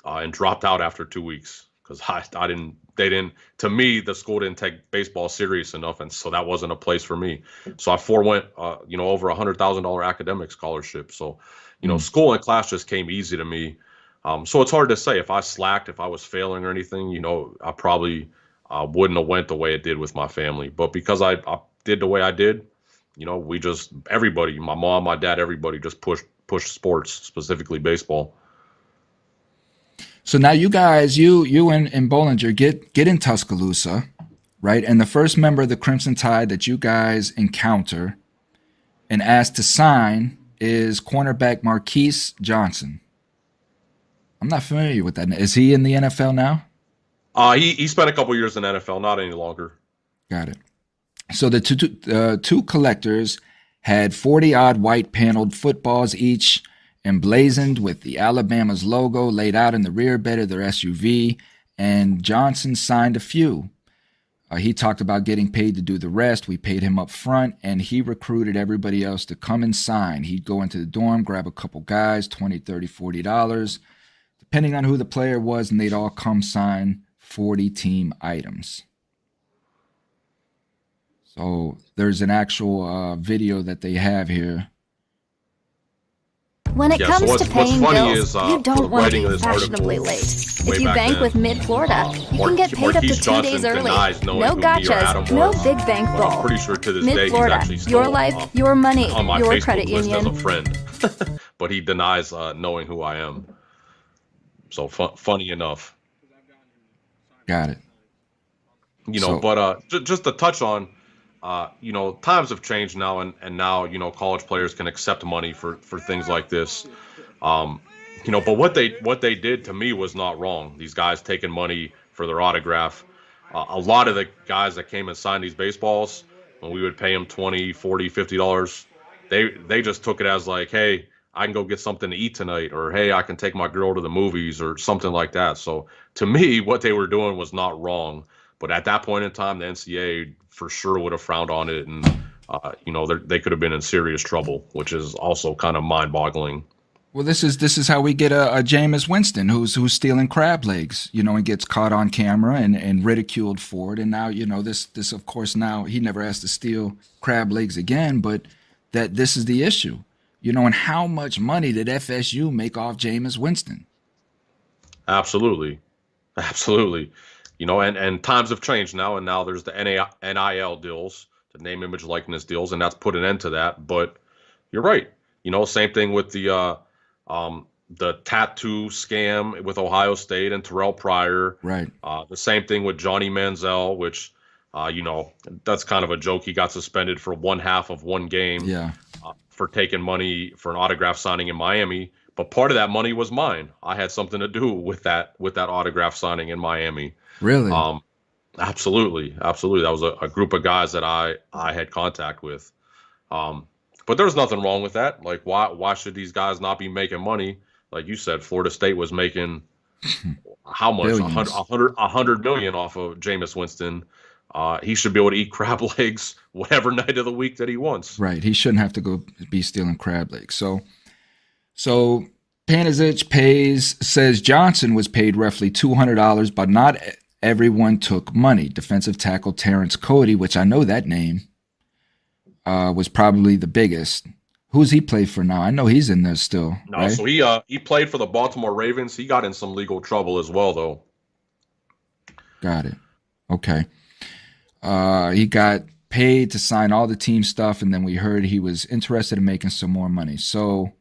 and dropped out after 2 weeks because I didn't they didn't to me the school didn't take baseball serious enough, and so that wasn't a place for me. So I forewent over $100,000 academic scholarship. So
Mm.
school and class just came easy to me. So it's hard to say if I slacked, if I was failing or anything. I probably wouldn't have went the way it did with my family. But because I did the way I did, we just everybody, my mom, my dad, everybody just pushed sports, specifically baseball.
So now you guys, you and Bollinger get in Tuscaloosa, right? And the first member of the Crimson Tide that you guys encounter and ask to sign is cornerback Marquise Johnson. I'm not familiar with that. Is he in the NFL now?
He spent a couple years in the NFL, not any longer.
Got it. So the two collectors had 40 odd white paneled footballs each, emblazoned with the Alabama's logo laid out in the rear bed of their SUV, and Johnson signed a few. He talked about getting paid to do the rest. We paid him up front, and he recruited everybody else to come and sign. He'd go into the dorm, grab a couple guys, $20, $30, $40, depending on who the player was, and they'd all come sign 40 team items. So there's an actual video that they have here.
When it comes to paying bills, you don't want to be fashionably
article
late.
way
If you
back
bank
then,
with Mid-Florida, you can get paid up to
Marquise
2 days
Johnson
early.
denies knowing
No
who me or
gotchas,
Adam
no
was,
big
but I'm
bankroll.
pretty sure to this day he's
Mid-Florida,
actually still
your life, your money,
on my
your
Facebook
credit
list
union.
as a friend, but he denies knowing who I am. So funny enough,
Got it.
But just to touch on, times have changed now, and now college players can accept money for things like this. But what they did to me was not wrong. These guys taking money for their autograph. A lot of the guys that came and signed these baseballs, when we would pay them $20, $40, $50, they just took it as like, hey, I can go get something to eat tonight, or hey, I can take my girl to the movies or something like that. So to me, what they were doing was not wrong. But at that point in time, the NCAA for sure would have frowned on it, and they could have been in serious trouble, which is also kind of mind-boggling.
Well, this is how we get a Jameis Winston who's stealing crab legs, and gets caught on camera and ridiculed for it. And now, this of course, now he never has to steal crab legs again, but that this is the issue, and how much money did FSU make off Jameis Winston?
Absolutely. And times have changed now, and now there's the NIL deals, the name, image, likeness deals, and that's put an end to that. But you're right. Same thing with the tattoo scam with Ohio State and Terrell Pryor.
Right.
The same thing with Johnny Manziel, which, that's kind of a joke. He got suspended for one half of one game.
Yeah.
For taking money for an autograph signing in Miami. But part of that money was mine. I had something to do with that autograph signing in Miami.
Really?
Absolutely. That was a group of guys that I had contact with. But there's nothing wrong with that. Like, why should these guys not be making money? Like you said, Florida State was making how much? $100 million off of Jameis Winston. He should be able to eat crab legs whatever night of the week that he wants.
Right. He shouldn't have to go be stealing crab legs. So Panezich says Johnson was paid roughly $200, but not everyone took money. Defensive tackle Terrence Cody, which I know that name, was probably the biggest. Who's he play for now? I know he's in there still.
No,
right?
So he played for the Baltimore Ravens. He got in some legal trouble as well, though.
Got it. Okay. He got paid to sign all the team stuff, and then we heard he was interested in making some more money. So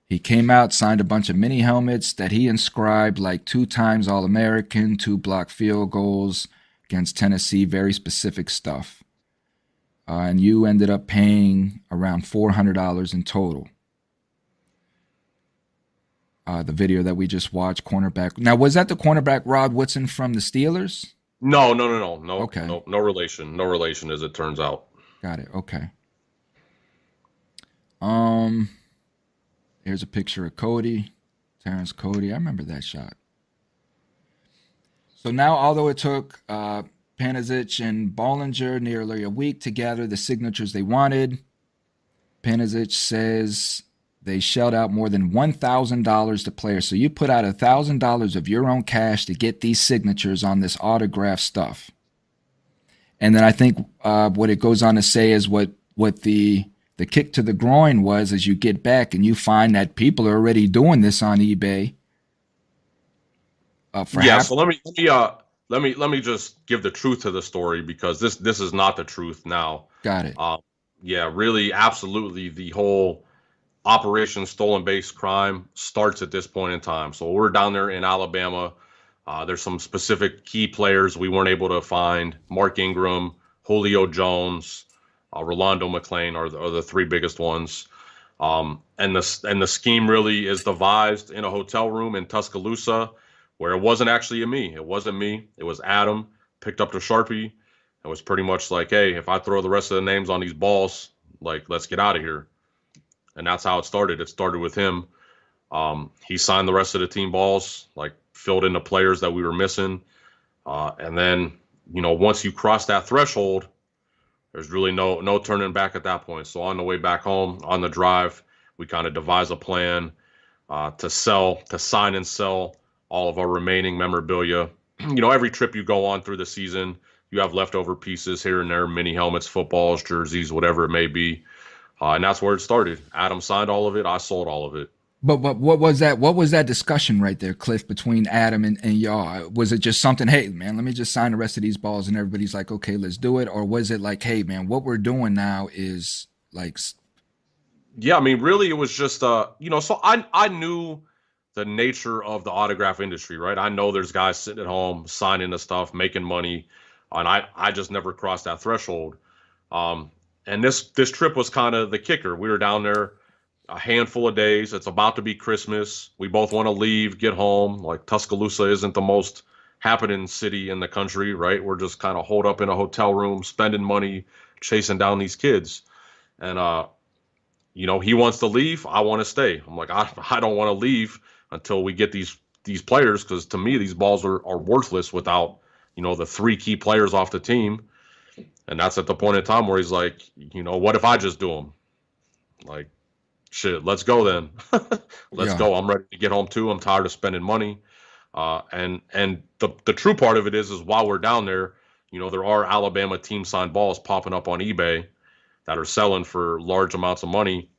he came out, signed a bunch of mini helmets that he inscribed like 2 times All-American, 2 blocked field goals against Tennessee, very specific stuff. And you ended up paying around $400 in total. The video that we just watched, cornerback. Now, was that the cornerback Rod Woodson from the Steelers?
No.
Okay.
No relation, as it turns out.
Got it. Okay. Here's a picture of Cody, Terrence Cody. I remember that shot. So now, although it took Panezich and Bollinger nearly a week to gather the signatures they wanted, Panezich says they shelled out more than $1,000 to players. So you put out $1,000 of your own cash to get these signatures on this autograph stuff. And then I think what it goes on to say is what the kick to the groin was, as you get back and you find that people are already doing this on eBay.
So let me just give the truth to the story, because this is not the truth now.
Got it.
Really, absolutely, the whole Operation Stolen Base crime starts at this point in time. So we're down there in Alabama. There's some specific key players we weren't able to find. Mark Ingram, Julio Jones, Rolando McClain are the 3 biggest ones. And the scheme really is devised in a hotel room in Tuscaloosa, where it wasn't actually me. It wasn't me. It was Adam. Picked up the Sharpie and was pretty much like, hey, if I throw the rest of the names on these balls, like, let's get out of here. And that's how it started. It started with him. He signed the rest of the team balls, like filled in the players that we were missing. And then, once you cross that threshold, there's really no turning back at that point. So on the way back home, on the drive, we kind of devised a plan to sign and sell all of our remaining memorabilia. every trip you go on through the season, you have leftover pieces here and there, mini helmets, footballs, jerseys, whatever it may be. And that's where it started. Adam signed all of it. I sold all of it.
But what was that? What was that discussion right there, Cliff, between Adam and y'all? Was it just something, hey, man, let me just sign the rest of these balls, and everybody's like, okay, let's do it? Or was it like, hey, man, what we're doing now is like...
Yeah, I mean, really, it was just, so I knew the nature of the autograph industry, right? I know there's guys sitting at home signing the stuff, making money, and I just never crossed that threshold. And this trip was kind of the kicker. We were down there a handful of days. It's about to be Christmas. We both want to leave, get home. Like, Tuscaloosa isn't the most happening city in the country, right? We're just kind of holed up in a hotel room, spending money, chasing down these kids. And, he wants to leave. I want to stay. I'm like, I don't want to leave until we get these players, because to me, these balls are worthless without, the 3 key players off the team. And that's at the point in time where he's like, what if I just do them? Like, shit, let's go then. Let's go. I'm ready to get home too. I'm tired of spending money. And the true part of it is while we're down there, there are Alabama team signed balls popping up on eBay that are selling for large amounts of money.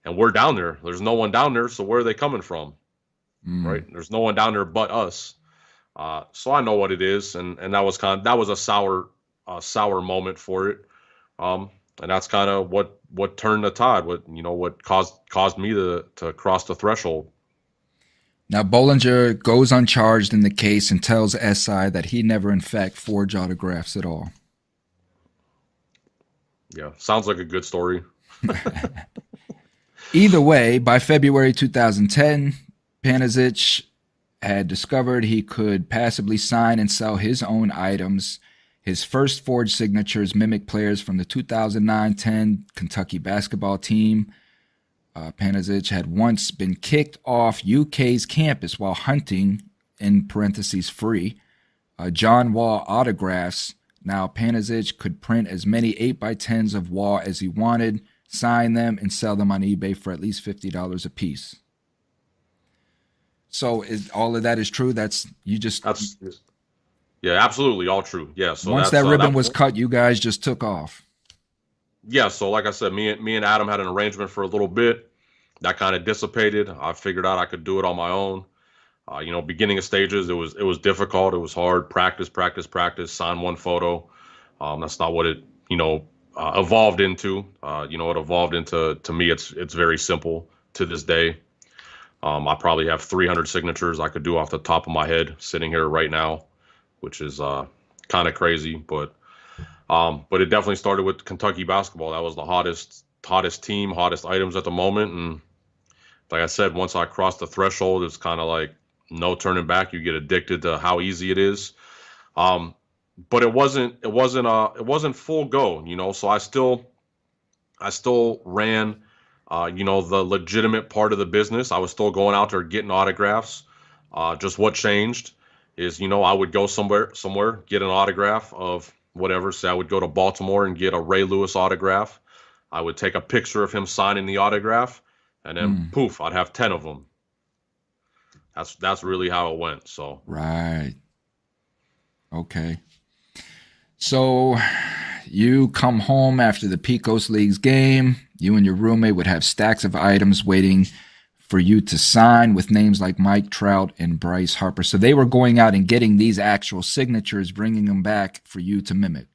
And we're down there. There's no one down there. So where are they coming from? Right? There's no one down there but us. So I know what it is. And that was a sour moment for it. And that's kind of what turned the tide, what caused me to cross the threshold.
Now, Bollinger goes uncharged in the case and tells SI that he never, in fact, forged autographs at all.
Yeah, sounds like a good story.
Either way, by February 2010, Panezich had discovered he could passively sign and sell his own items. His first forged signatures mimic players from the 2009-10 Kentucky basketball team. Panezich had once been kicked off UK's campus while hunting, in parentheses, free, John Wall autographs. Now, Panezich could print as many 8x10s of Wall as he wanted, sign them, and sell them on eBay for at least $50 a piece. So all of that is true?
Yeah, absolutely, all true. Yeah. So
once that ribbon was cut, you guys just took off.
Yeah. So like I said, me and Adam had an arrangement for a little bit. That kind of dissipated. I figured out I could do it on my own. Beginning of stages, it was difficult. It was hard. Practice. Sign one photo. That's not what it evolved into. It evolved into, to me, it's very simple to this day. I probably have 300 signatures I could do off the top of my head sitting here right now, which is kind of crazy, but it definitely started with Kentucky basketball. That was the hottest team, hottest items at the moment. And like I said, once I crossed the threshold, it's kind of like no turning back. You get addicted to how easy it is. But it wasn't full go, so I still ran, the legitimate part of the business. I was still going out there getting autographs. Just what changed is, I would go somewhere, get an autograph of whatever. Say I would go to Baltimore and get a Ray Lewis autograph. I would take a picture of him signing the autograph, and then poof, I'd have 10 of them. That's really how it went. So
right. Okay. So you come home after the Pecos Leagues game. You and your roommate would have stacks of items waiting for you to sign with names like Mike Trout and Bryce Harper. So they were going out and getting these actual signatures, bringing them back for you to mimic.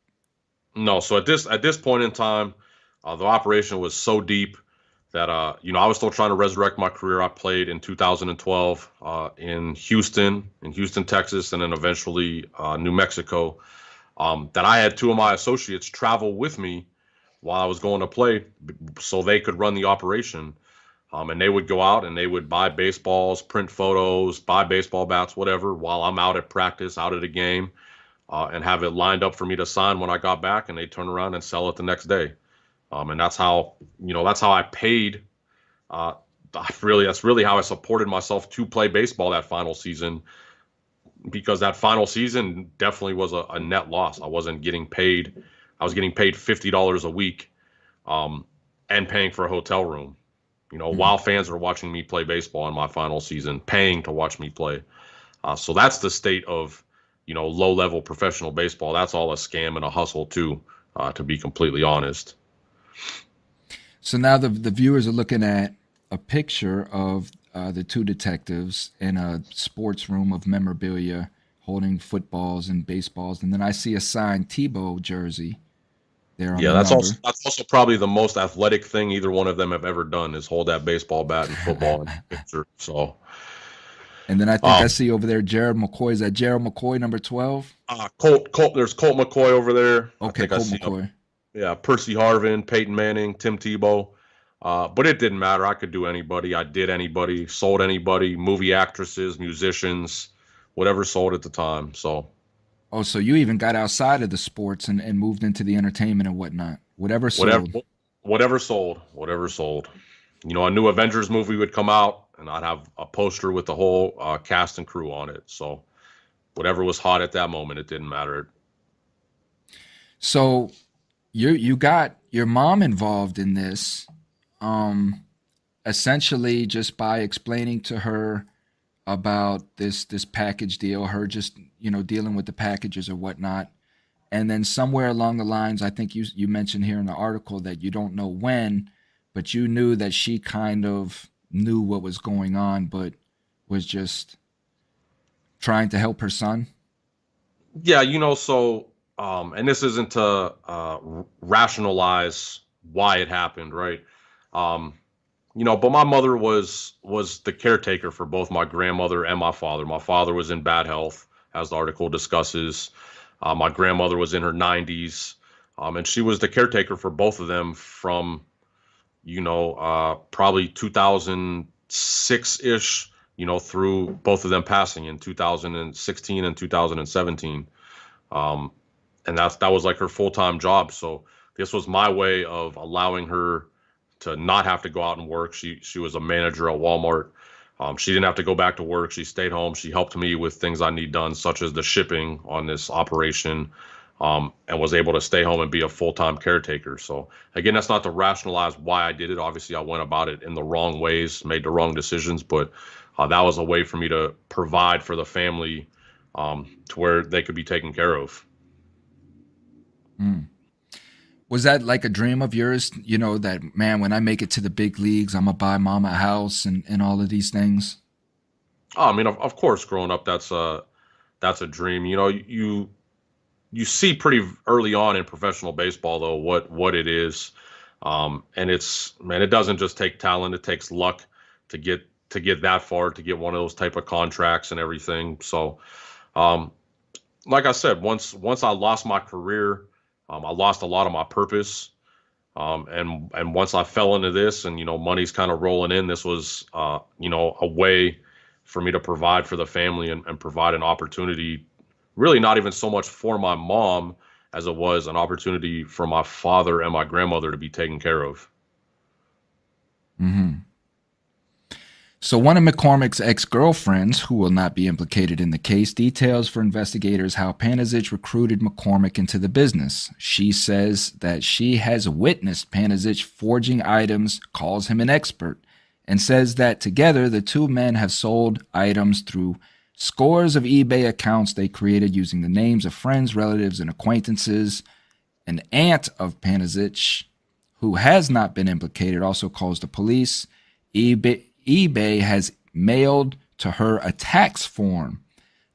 No. So at this point in time, the operation was so deep that, I was still trying to resurrect my career. I played in 2012 in Houston, Texas, and then eventually New Mexico. That I had 2 of my associates travel with me while I was going to play so they could run the operation. And they would go out and they would buy baseballs, print photos, buy baseball bats, whatever, while I'm out at practice, out at a game, and have it lined up for me to sign when I got back, and they turn around and sell it the next day. And that's how I paid. That's really how I supported myself to play baseball that final season, because that final season definitely was a net loss. I wasn't getting paid. I was getting paid $50 a week, and paying for a hotel room, while fans are watching me play baseball in my final season, paying to watch me play. So that's the state of low-level professional baseball. That's all a scam and a hustle too, to be completely honest.
So now the viewers are looking at a picture of the two detectives in a sports room of memorabilia holding footballs and baseballs. And then I see a signed Tebow jersey there on the
that's
number.
that's also probably the most athletic thing either one of them have ever done, is hold that baseball bat and football in the picture. So.
And then I think I see over there Jared McCoy. Is that Jared McCoy, number 12?
Colt. There's Colt McCoy over there.
Okay, Colt McCoy.
Yeah, Percy Harvin, Peyton Manning, Tim Tebow. But it didn't matter. I could do anybody. I did anybody, sold anybody, movie actresses, musicians, whatever sold at the time. So.
Oh, so you even got outside of the sports and moved into the entertainment and whatnot. Whatever sold.
Whatever sold. A new Avengers movie would come out, and I'd have a poster with the whole cast and crew on it. So whatever was hot at that moment, it didn't matter.
So you got your mom involved in this, essentially just by explaining to her about this package deal, her just, dealing with the packages or whatnot. And then somewhere along the lines, I think you mentioned here in the article that you don't know when, but you knew that she kind of knew what was going on, but was just trying to help her son.
Yeah, so, and this isn't to rationalize why it happened, right? But my mother was the caretaker for both my grandmother and my father. My father was in bad health, as the article discusses. My grandmother was in her 90s, and she was the caretaker for both of them from, probably 2006-ish, through both of them passing in 2016 and 2017. And that was like her full-time job. So this was my way of allowing her to not have to go out and work. She was a manager at Walmart. She didn't have to go back to work. She stayed home. She helped me with things I need done, such as the shipping on this operation, and was able to stay home and be a full-time caretaker. So again, that's not to rationalize why I did it. Obviously, I went about it in the wrong ways, made the wrong decisions, but that was a way for me to provide for the family, to where they could be taken care of.
Mm. Was that like a dream of yours? That, man, when I make it to the big leagues, I'm gonna buy mama a house and all of these things.
I mean, of course, growing up, that's a dream. You see pretty early on in professional baseball, though, what it is. And it doesn't just take talent. It takes luck to get that far, to get one of those type of contracts and everything. So, like I said, once I lost my career, I lost a lot of my purpose. And once I fell into this and, money's kind of rolling in, this was, a way for me to provide for the family and provide an opportunity, really not even so much for my mom as it was an opportunity for my father and my grandmother to be taken care of.
Mm-hmm. So one of McCormick's ex-girlfriends, who will not be implicated in the case, details for investigators how Panezich recruited McCormick into the business. She says that she has witnessed Panezich forging items, calls him an expert, and says that together the two men have sold items through scores of eBay accounts they created using the names of friends, relatives, and acquaintances. An aunt of Panezich, who has not been implicated, also calls the police. eBay has mailed to her a tax form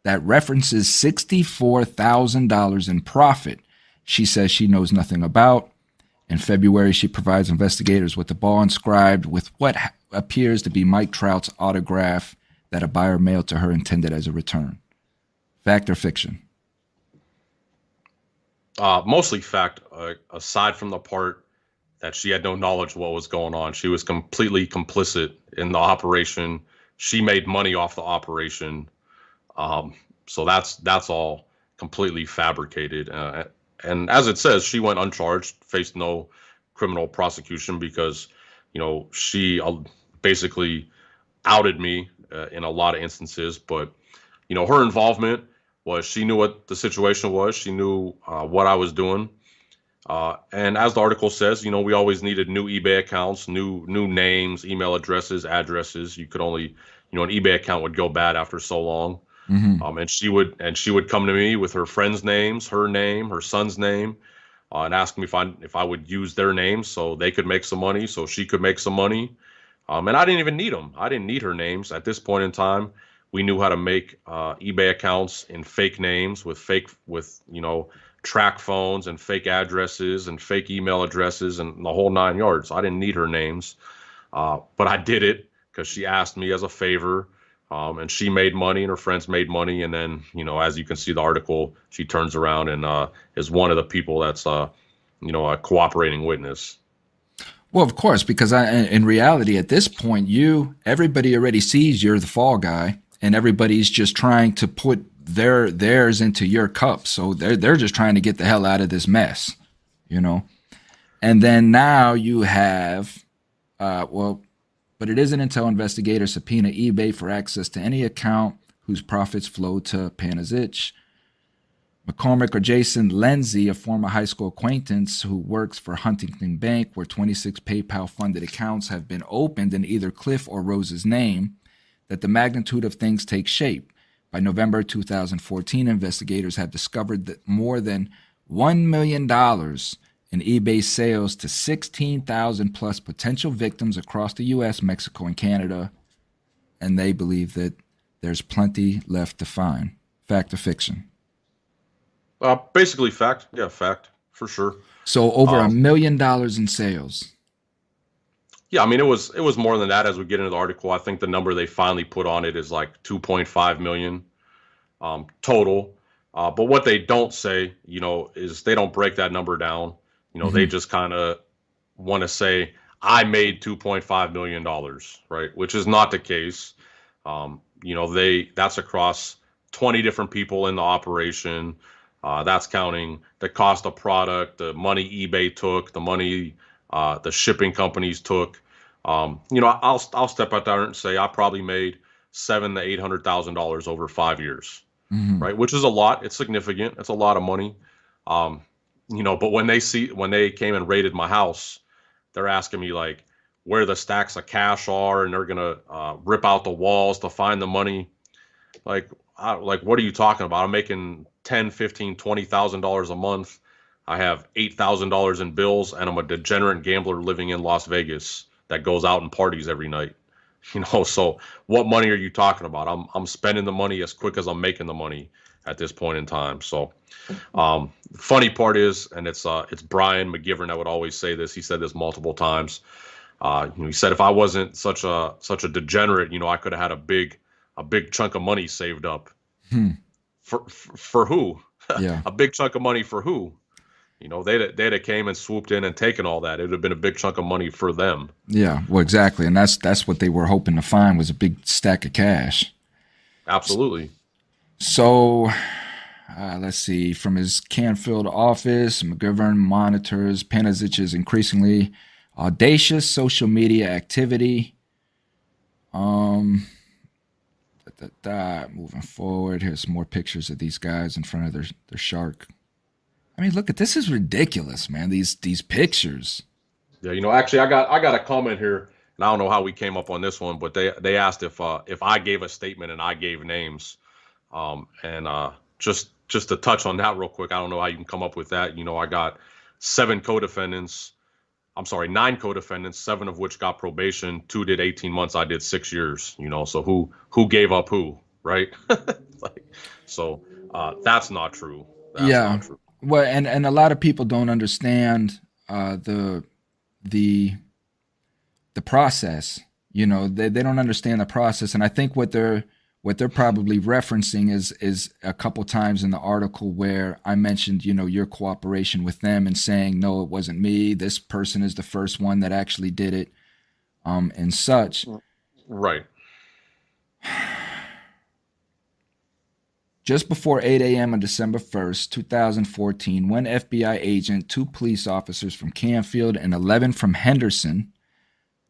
that references $64,000 in profit she says she knows nothing about. In February, she provides investigators with a ball inscribed with what appears to be Mike Trout's autograph that a buyer mailed to her intended as a return. Fact or fiction?
Mostly fact, aside from the part that she had no knowledge of what was going on. She was completely complicit in the operation. She made money off the operation. So that's all completely fabricated. And as it says, she went uncharged, faced no criminal prosecution because, she basically outed me in a lot of instances. But, her involvement was she knew what the situation was. She knew what I was doing. And as the article says, we always needed new eBay accounts, new names, email addresses, addresses. You could only, an eBay account would go bad after so long. And she would come to me with her friends' names, her name, her son's name, and ask me if I would use their names so they could make some money, so she could make some money. And I didn't even need them. I didn't need her names at this point in time. We knew how to make eBay accounts in fake names with track phones and fake addresses and fake email addresses and the whole 9 yards. I didn't need her names, but I did it because she asked me as a favor. And she made money and her friends made money. And then, as you can see the article, she turns around and is one of the people that's, a cooperating witness.
Well, of course, because in reality, at this point, everybody already sees you're the fall guy, and everybody's just trying to put theirs into your cup. So they're just trying to get the hell out of this mess, And then now you have, but it isn't until investigators subpoena eBay for access to any account whose profits flow to Panezich. McCormick or Jason Lindsay, a former high school acquaintance who works for Huntington Bank, where 26 PayPal-funded accounts have been opened in either Cliff or Rose's name, that the magnitude of things takes shape. By November 2014, investigators have discovered that more than $1 million in eBay sales to 16,000 plus potential victims across the U.S., Mexico, and Canada, and they believe that there's plenty left to find. Fact or fiction?
Basically fact. Yeah, fact, for sure.
So over $1 million in sales.
Yeah, I mean, it was more than that as we get into the article. I think the number they finally put on it is like 2.5 million total. But what they don't say, is they don't break that number down. They just kind of want to say, I made $2.5 million, right? Which is not the case. That's across 20 different people in the operation. That's counting the cost of product, the money eBay took, the money the shipping companies took. I'll step out there and say I probably made $700,000 to $800,000 over 5 years, right? Which is a lot. It's significant. It's a lot of money. But when they came and raided my house, they're asking me like where the stacks of cash are, and they're gonna rip out the walls to find the money. Like what are you talking about? I'm making $10,000, $15,000, $20,000 a month. I have $8,000 in bills, and I'm a degenerate gambler living in Las Vegas that goes out and parties every night. So what money are you talking about? I'm spending the money as quick as I'm making the money at this point in time. So the funny part is, and it's Brian McGivern that would always say this. He said this multiple times. He said if I wasn't such a degenerate, I could have had a big chunk of money saved up. For who?
Yeah.
A big chunk of money for who? They'd have came and swooped in and taken all that. It would have been a big chunk of money for them.
Yeah, well, exactly. And that's what they were hoping to find, was a big stack of cash.
Absolutely.
So let's see. From his Canfield office, McGivern monitors Panezich's increasingly audacious social media activity. Moving forward, here's some more pictures of these guys in front of their shark. I mean, look at this. Is ridiculous, man. These pictures. Yeah,
actually, I got a comment here, and I don't know how we came up on this one, but they asked if I gave a statement and I gave names, and just to touch on that real quick. I don't know how you can come up with that. I got 9 co-defendants, 7 of which got probation, 2 did 18 months, I did 6 years. So who gave up who, right? So that's not true. That's not true.
Well, and a lot of people don't understand the process. They don't understand the process, and I think what they're probably referencing is a couple times in the article where I mentioned your cooperation with them and saying no, it wasn't me. This person is the first one that actually did it, and such.
Right.
Just before 8 a.m. on December 1st, 2014, one FBI agent, 2 police officers from Canfield, and 11 from Henderson,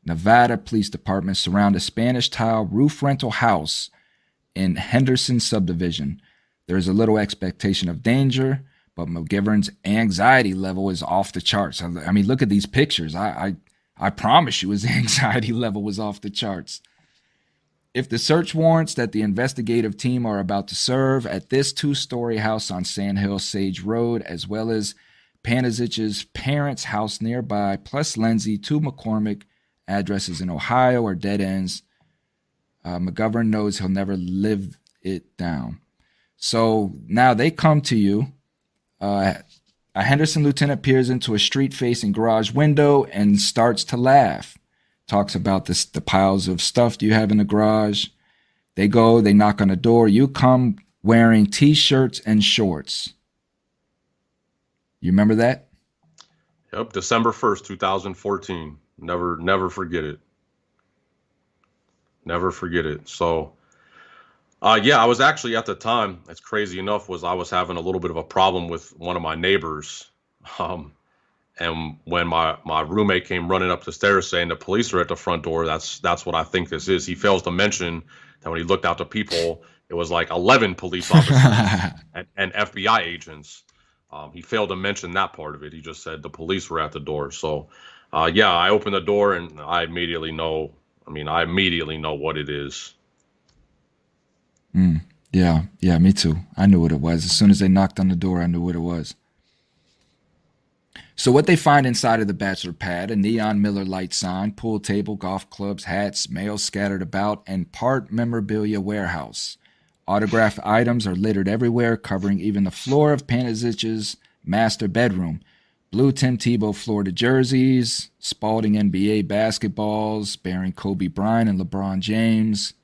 Nevada Police Department surround a Spanish tile roof rental house in Henderson subdivision. There is a little expectation of danger, but McGivern's anxiety level is off the charts. I mean, look at these pictures. I promise you his anxiety level was off the charts. If the search warrants that the investigative team are about to serve at this 2-story house on Sandhill Sage Road, as well as Panezich's parents' house nearby, plus Lindsay to McCormick, addresses in Ohio are dead ends, McGovern knows he'll never live it down. So now they come to you. A Henderson lieutenant peers into a street-facing garage window and starts to laugh. Talks about the piles of stuff you have in the garage. They knock on the door. You come wearing T-shirts and shorts. You remember that?
Yep, December 1st, 2014. Never forget it. Never forget it. So, I was actually at the time, it's crazy enough, I was having a little bit of a problem with one of my neighbors. And when my roommate came running up the stairs saying the police are at the front door, that's what I think this is. He fails to mention that when he looked out the peephole, it was like 11 police officers and FBI agents. He failed to mention that part of it. He just said the police were at the door. So, I opened the door and I immediately know what it is.
Yeah, me too. I knew what it was. As soon as they knocked on the door, I knew what it was. So what they find inside of the bachelor pad, a neon Miller Lite sign, pool table, golf clubs, hats, mail scattered about, and part memorabilia warehouse. Autographed items are littered everywhere, covering even the floor of Panezich's master bedroom. Blue Tim Tebow Florida jerseys, Spalding NBA basketballs bearing Kobe Bryant and LeBron James,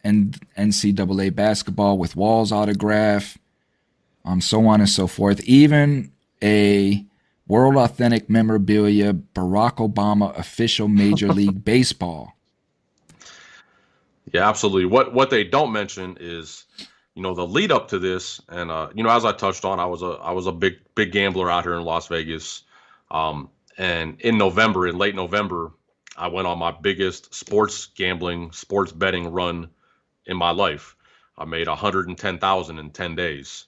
and NCAA basketball with Wall's autograph, so on and so forth. Even a World Authentic memorabilia Barack Obama official Major League Baseball.
Yeah, absolutely. What they don't mention is, the lead up to this, and as I touched on, I was a big gambler out here in Las Vegas, and in late November, I went on my biggest sports betting run in my life. I made $110,000 in 10 days.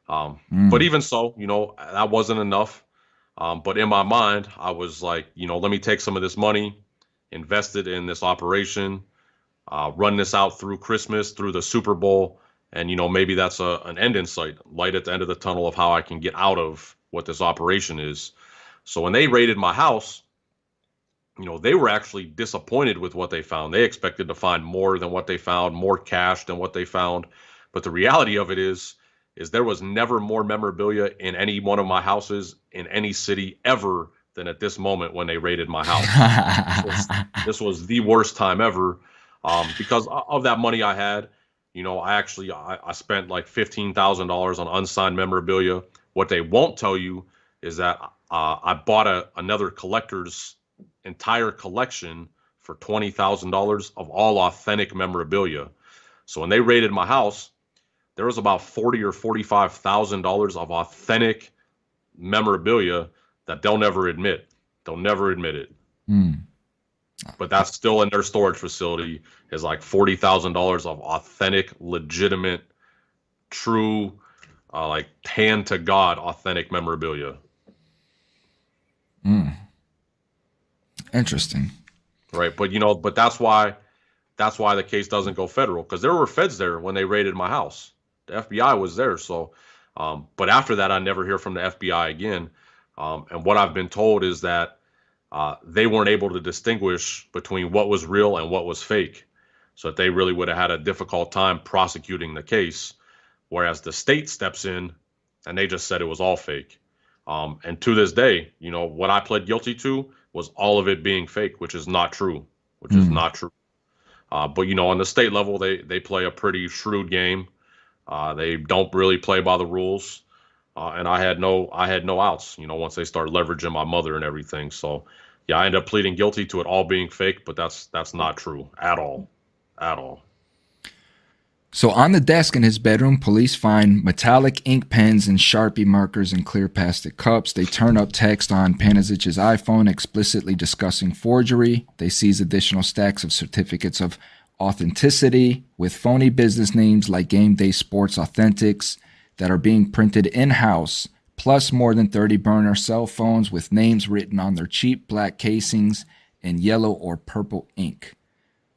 But even so, that wasn't enough. But in my mind, I was like, let me take some of this money, invest it in this operation, run this out through Christmas, through the Super Bowl. And, maybe that's an end in sight, light at the end of the tunnel of how I can get out of what this operation is. So when they raided my house, they were actually disappointed with what they found. They expected to find more than what they found, more cash than what they found. But the reality of it is there was never more memorabilia in any one of my houses in any city ever than at this moment when they raided my house. This was the worst time ever, because of that money I had. I spent like $15,000 on unsigned memorabilia. What they won't tell you is that I bought another collector's entire collection for $20,000 of all authentic memorabilia. So when they raided my house, there was about $40,000 or $45,000 of authentic memorabilia that they'll never admit. They'll never admit it. But that's still in their storage facility, is like $40,000 of authentic, legitimate, true, like hand to God authentic memorabilia.
Interesting.
Right. But that's why the case doesn't go federal, because there were feds there when they raided my house. The FBI was there. So, but after that, I never hear from the FBI again. And what I've been told is that they weren't able to distinguish between what was real and what was fake. So that they really would have had a difficult time prosecuting the case, whereas the state steps in and they just said it was all fake. And to this day, what I pled guilty to was all of it being fake, which is not true, But, on the state level, they play a pretty shrewd game. They don't really play by the rules. And I had no outs, once they start leveraging my mother and everything. So, yeah, I ended up pleading guilty to it all being fake, but that's not true at all.
So on the desk in his bedroom, police find metallic ink pens and Sharpie markers in clear plastic cups. They turn up text on Panezich's iPhone explicitly discussing forgery. They seize additional stacks of certificates of authenticity with phony business names like Game Day Sports Authentics that are being printed in-house, plus more than 30 burner cell phones with names written on their cheap black casings in yellow or purple ink.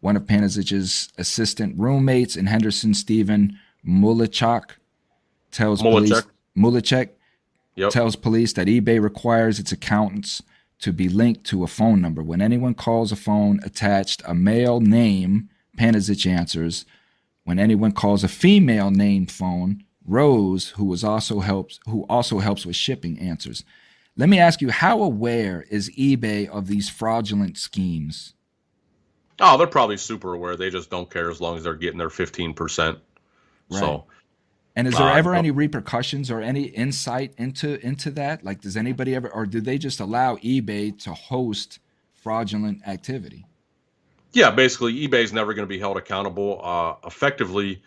One of Panezich's assistant roommates in Henderson, Stephen Mulichek, tells police that eBay requires its accountants to be linked to a phone number. When anyone calls a phone attached a male name, Panezich answers. When anyone calls a female named phone, Rose, who also helps with shipping, answers. Let me ask you, how aware is eBay of these fraudulent schemes?
Oh, they're probably super aware. They just don't care as long as they're getting their 15%.
Right.
So,
and is there ever any repercussions or any insight into that? Like, does anybody ever, or do they just allow eBay to host fraudulent activity?
Yeah, basically, eBay's never going to be held accountable. Effectively,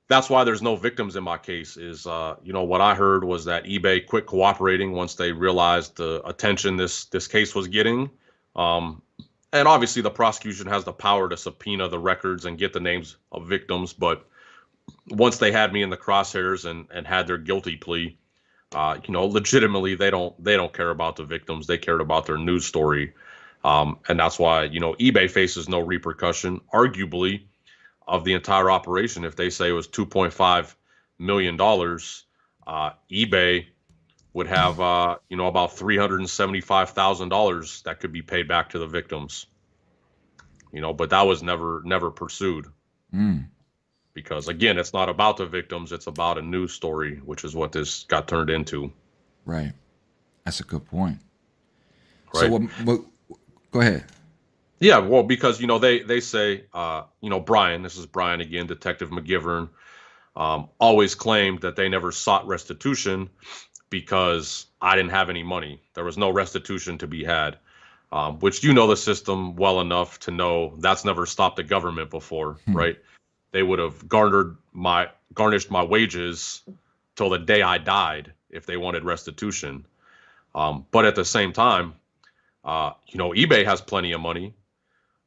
that's why there's no victims in my case. Is what I heard was that eBay quit cooperating once they realized the attention this case was getting. And obviously, the prosecution has the power to subpoena the records and get the names of victims. But once they had me in the crosshairs and had their guilty plea, legitimately, they don't care about the victims. They cared about their news story. And that's why, eBay faces no repercussion, arguably, of the entire operation. If they say it was $2.5 million, eBay would have, about $375,000 that could be paid back to the victims. But that was never pursued. Because, again, it's not about the victims. It's about a news story, which is what this got turned into.
Right. That's a good point.
Right.
So go ahead.
Yeah, well, because, they say, Brian, this is Brian again, Detective McGivern, always claimed that they never sought restitution because I didn't have any money. There was no restitution to be had, which the system well enough to know that's never stopped the government before, right? They would have garnished my wages till the day I died if they wanted restitution. But at the same time, eBay has plenty of money.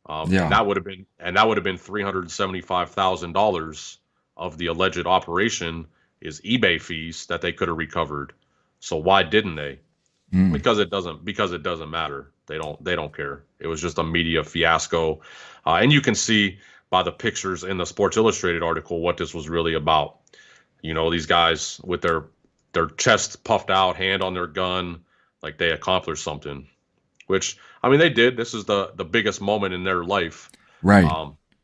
And that would have been $375,000 of the alleged operation is eBay fees that they could have recovered. So why didn't they? Because it doesn't matter. They don't care. It was just a media fiasco. And you can see by the pictures in the Sports Illustrated article what this was really about. These guys with their chests puffed out, hand on their gun, like they accomplished something. Which, they did. This is the biggest moment in their life.
Right.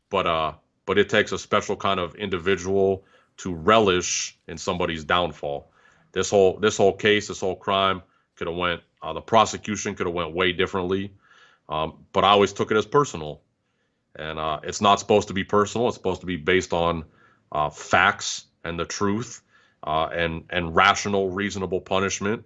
But it takes a special kind of individual to relish in somebody's downfall. This whole case, this whole crime could have went, the prosecution could have went way differently. But I always took it as personal. And it's not supposed to be personal. It's supposed to be based on facts and the truth and rational, reasonable punishment.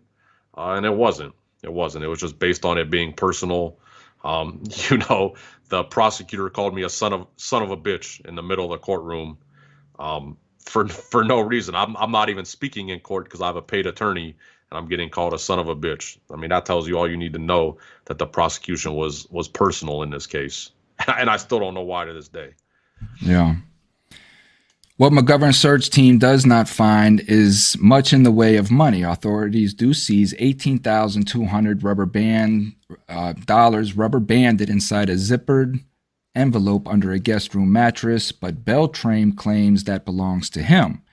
And it wasn't. It wasn't. It was just based on it being personal. The prosecutor called me a son of a bitch in the middle of the courtroom for no reason. I'm not even speaking in court because I have a paid attorney and I'm getting called a son of a bitch. That tells you all you need to know, that the prosecution was personal in this case. And I still don't know why to this day.
Yeah. What McGovern's search team does not find is much in the way of money. Authorities do seize $18,200 rubber banded inside a zippered envelope under a guest room mattress, but Beltrame claims that belongs to him.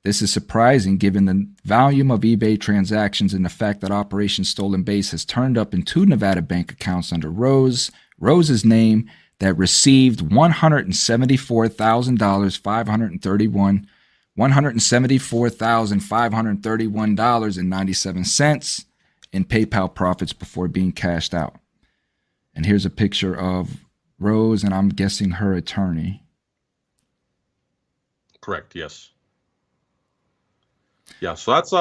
This is surprising given the volume of eBay transactions and the fact that Operation Stolen Base has turned up in 2 Nevada bank accounts under Rose's name that received $174,531.97 in PayPal profits before being cashed out. And here's a picture of Rose, and I'm guessing her attorney.
Correct. Yes. Yeah. So that's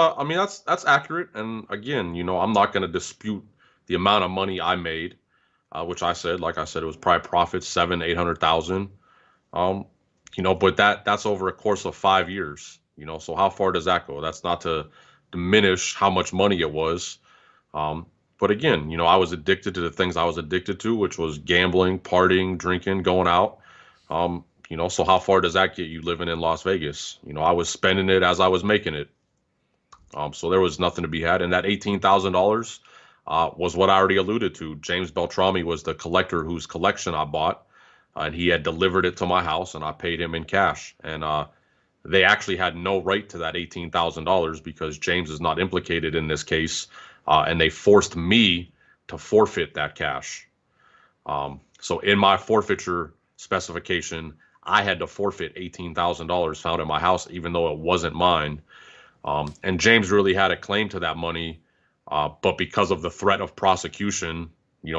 that's accurate. And again, I'm not going to dispute the amount of money I made. Which like I said, it was probably profits, $700,000-800,000. But that's over a course of 5 years, so how far does that go? That's not to diminish how much money it was. But again, I was addicted to the things I was addicted to, which was gambling, partying, drinking, going out. So how far does that get you living in Las Vegas? I was spending it as I was making it. So there was nothing to be had. And that $18,000, was what I already alluded to. James Beltrami was the collector whose collection I bought. and he had delivered it to my house, and I paid him in cash. And they actually had no right to that $18,000 because James is not implicated in this case, and they forced me to forfeit that cash. So in my forfeiture specification, I had to forfeit $18,000 found in my house, even though it wasn't mine. And James really had a claim to that money, but because of the threat of prosecution,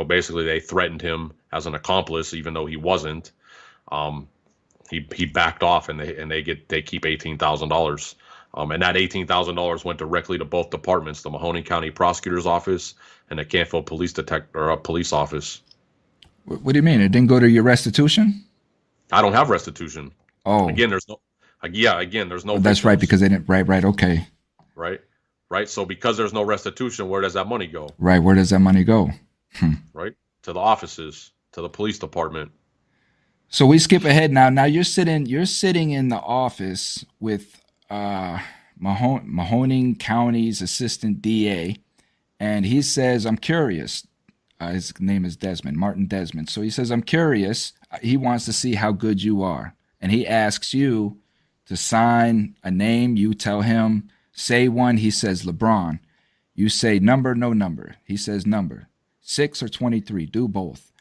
basically they threatened him as an accomplice, even though he wasn't. He backed off, and they keep $18,000. And that $18,000 went directly to both departments, the Mahoning County Prosecutor's Office and the Canfield Police Office.
What do you mean? It didn't go to your restitution?
I don't have restitution.
Oh,
again, there's no. There's no.
That's right, because they didn't. Right. Okay.
Right. So because there's no restitution, where does that money go?
Right. Where does that money go?
Right. To the offices, to the police department.
So we skip ahead now. Now you're sitting in the office with Mahoning County's assistant DA, and he says, "I'm curious." His name is Desmond, Martin Desmond. So he says, "I'm curious." He wants to see how good you are, and he asks you to sign a name. You tell him, say one. He says LeBron. You say number, no number. He says number. 6 or 23. Do both.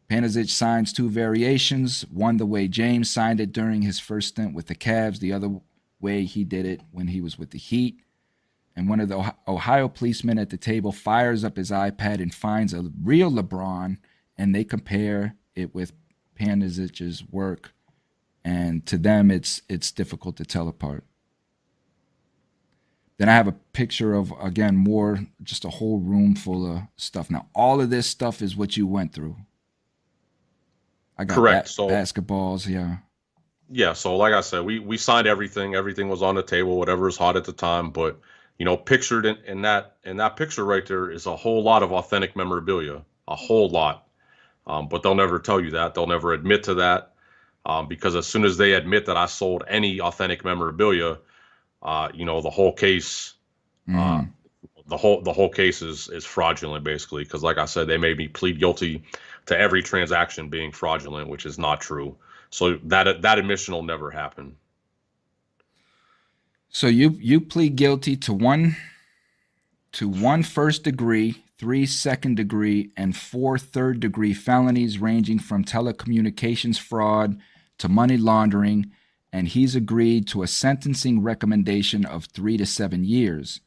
Panezich signs 2 variations. One the way James signed it during his first stint with the Cavs. The other way he did it when he was with the Heat. And one of the Ohio policemen at the table fires up his iPad and finds a real LeBron, and they compare it with Panezich's work. And to them, it's difficult to tell apart. Then I have a picture of, again, more, just a whole room full of stuff. Now, all of this stuff is what you went through. I got
correct. So
basketballs, yeah.
Yeah, so like I said, we signed everything. Everything was on the table, whatever was hot at the time. But pictured in that picture right there is a whole lot of authentic memorabilia, a whole lot. But they'll never tell you that. They'll never admit to that, because as soon as they admit that I sold any authentic memorabilia, the whole case, the whole case is fraudulent, basically. Because like I said, they made me plead guilty to every transaction being fraudulent, which is not true. So that admission will never happen.
So you plead guilty to one first degree, 3 second degree, and 4 third degree felonies ranging from telecommunications fraud to money laundering, and he's agreed to a sentencing recommendation of 3 to 7 years.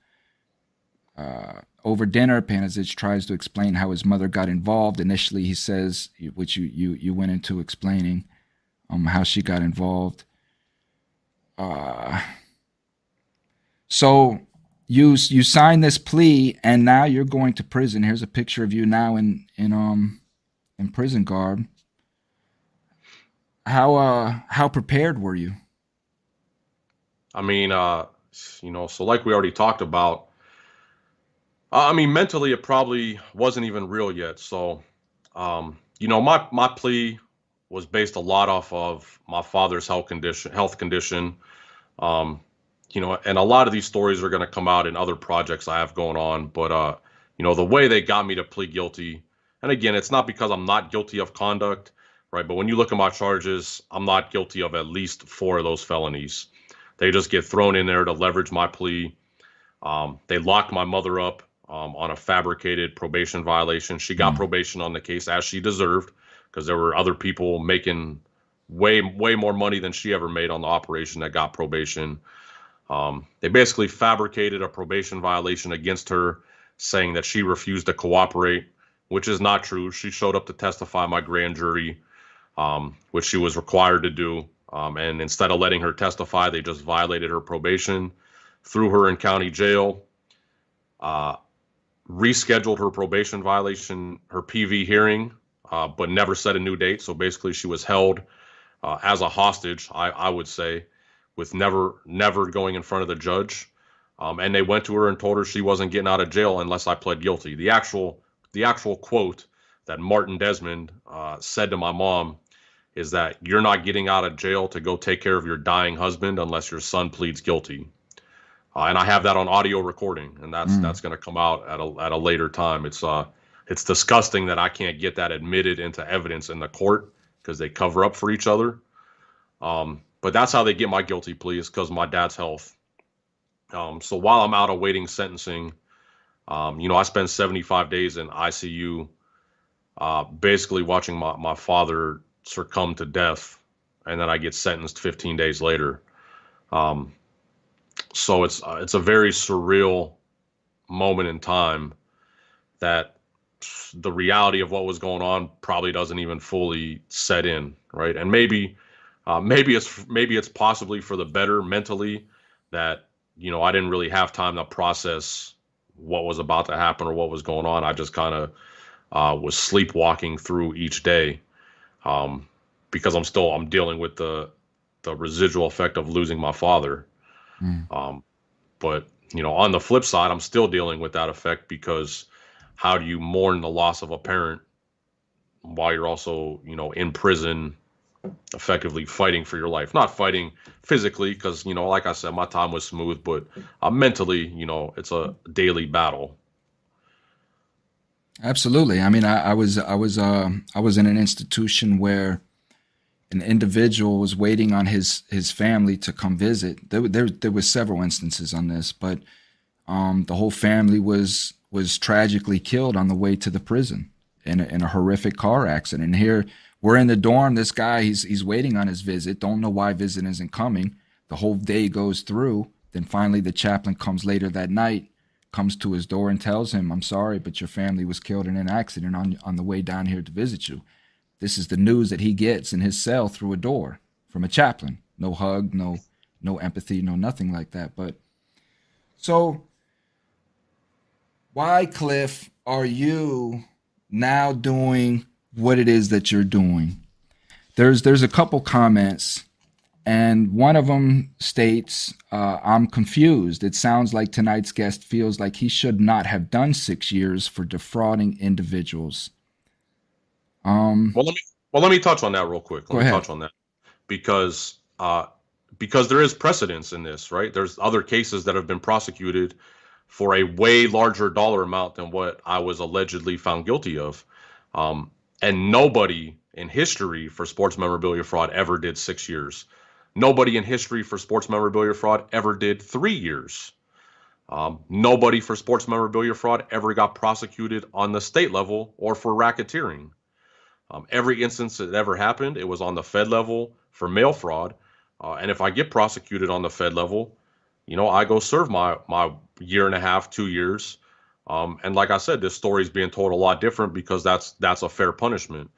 Over dinner, Panezich tries to explain how his mother got involved. Initially, he says, which you went into explaining, how she got involved. So you sign this plea, and now you're going to prison. Here's a picture of you now in prison garb. How prepared were you?
I mean, so like we already talked about, mentally it probably wasn't even real yet. So, my plea was based a lot off of my father's health condition. And a lot of these stories are going to come out in other projects I have going on. But, the way they got me to plead guilty, and again, it's not because I'm not guilty of conduct, right? But when you look at my charges, I'm not guilty of at least 4 of those felonies. They just get thrown in there to leverage my plea. They locked my mother up on a fabricated probation violation. She got probation on the case, as she deserved, because there were other people making way more money than she ever made on the operation that got probation. They basically fabricated a probation violation against her, saying that she refused to cooperate, which is not true. She showed up to testify in my grand jury, which she was required to do. And instead of letting her testify, they just violated her probation, threw her in county jail, rescheduled her probation violation, her PV hearing, but never set a new date. So basically she was held as a hostage, I would say, with never going in front of the judge. And they went to her and told her she wasn't getting out of jail unless I pled guilty. The actual quote that Martin Desmond said to my mom is that you're not getting out of jail to go take care of your dying husband unless your son pleads guilty. And I have that on audio recording, and that's going to come out at a later time. It's disgusting that I can't get that admitted into evidence in the court, because they cover up for each other. But that's how they get my guilty plea, is because of my dad's health. So while I'm out awaiting sentencing, I spent 75 days in ICU, basically watching my father succumb to death, and then I get sentenced 15 days later. So it's a very surreal moment in time that the reality of what was going on probably doesn't even fully set in, right? And maybe it's possibly for the better mentally that I didn't really have time to process what was about to happen or what was going on. I just kind of was sleepwalking through each day, because I'm dealing with the residual effect of losing my father. But on the flip side, I'm still dealing with that effect, because how do you mourn the loss of a parent while you're also in prison, effectively fighting for your life? Not fighting physically, because like I said, my time was smooth, but mentally, it's a daily battle.
Absolutely. I mean, I was in an institution where an individual was waiting on his family to come visit. There was several instances on this, but the whole family was tragically killed on the way to the prison in a horrific car accident. And here we're in the dorm. This guy, he's waiting on his visit. Don't know why visit isn't coming. The whole day goes through. Then finally the chaplain comes later that night, comes to his door and tells him, "I'm sorry, but your family was killed in an accident on the way down here to visit you." This is the news that he gets in his cell through a door from a chaplain. No hug, no empathy, no nothing like that. But so why, Cliff, are you now doing what it is that you're doing? There's a couple comments, and one of them states, "I'm confused. It sounds like tonight's guest feels like he should not have done 6 years for defrauding individuals."
Let me touch on that real quick.
Go ahead.
Touch on that because there is precedence in this, right? There's other cases that have been prosecuted for a way larger dollar amount than what I was allegedly found guilty of. And nobody in history for sports memorabilia fraud ever did 6 years. Nobody in history for sports memorabilia fraud ever did 3 years. Nobody for sports memorabilia fraud ever got prosecuted on the state level or for racketeering. Every instance that ever happened, it was on the Fed level for mail fraud. And if I get prosecuted on the Fed level, I go serve my year and a half, 2 years. And like I said, this story is being told a lot different because that's a fair punishment.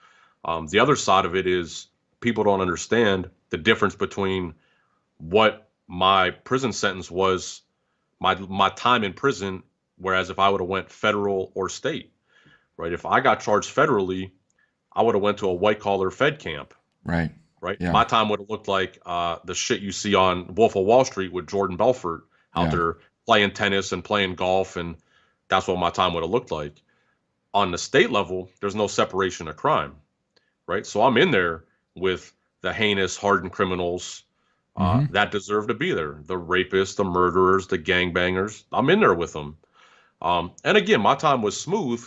The other side of it is people don't understand the difference between what my prison sentence was, my time in prison, whereas if I would have went federal or state, right? If I got charged federally, I would have went to a white collar Fed camp.
Right.
Yeah. My time would have looked like the shit you see on Wolf of Wall Street with Jordan Belfort out there playing tennis and playing golf, and that's what my time would have looked like. On the state level, there's no separation of crime, right? So I'm in there with the heinous, hardened criminals that deserve to be there. The rapists, the murderers, the gangbangers. I'm in there with them. And again, my time was smooth,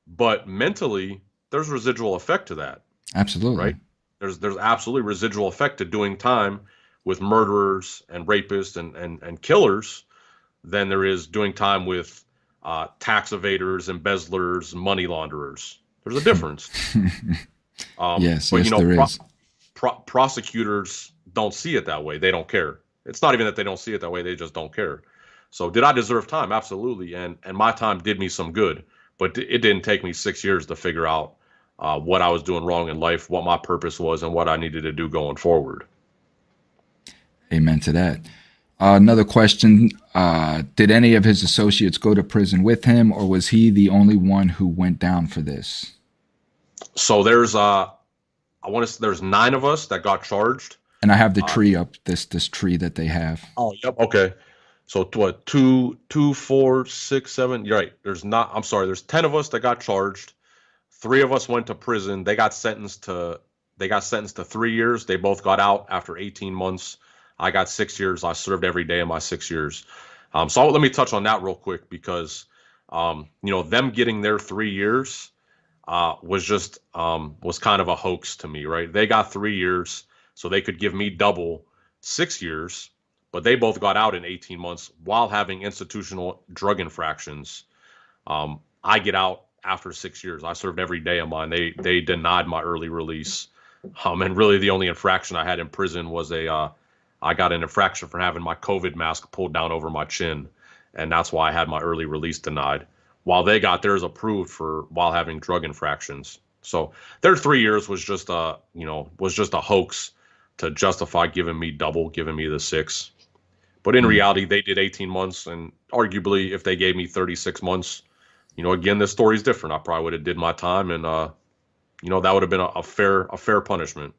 but mentally, there's residual effect to that.
Absolutely.
Right? There's absolutely residual effect to doing time with murderers and rapists and killers than there is doing time with tax evaders, embezzlers, money launderers. There's a difference.
Yes, there is.
Prosecutors don't see it that way. They don't care. It's not even that they don't see it that way. They just don't care. So did I deserve time? Absolutely. And my time did me some good, but it didn't take me 6 years to figure out what I was doing wrong in life, what my purpose was, and what I needed to do going forward.
Amen to that. Another question, did any of his associates go to prison with him, or was he the only one who went down for this?
So there's there's 9 of us that got charged.
And I have the tree up, this tree that they have.
Oh, yep. Okay. So what, 2, 4, 6, 7. You're right. There's 10 of us that got charged. 3 of us went to prison. They got sentenced to 3 years. They both got out after 18 months. I got 6 years. I served every day of my 6 years. So let me touch on that real quick because, them getting their 3 years, was kind of a hoax to me, right? They got 3 years, so they could give me double 6 years, but they both got out in 18 months while having institutional drug infractions. I get out after 6 years. I served every day of mine. They denied my early release, and really the only infraction I had in prison was I got an infraction for having my COVID mask pulled down over my chin, and that's why I had my early release denied. While they got theirs approved for while having drug infractions. So their 3 years was just a hoax to justify giving me double, giving me the 6. But in reality, they did 18 months, and arguably, if they gave me 36 months, again, this story's different. I probably would have did my time, and that would have been a fair punishment.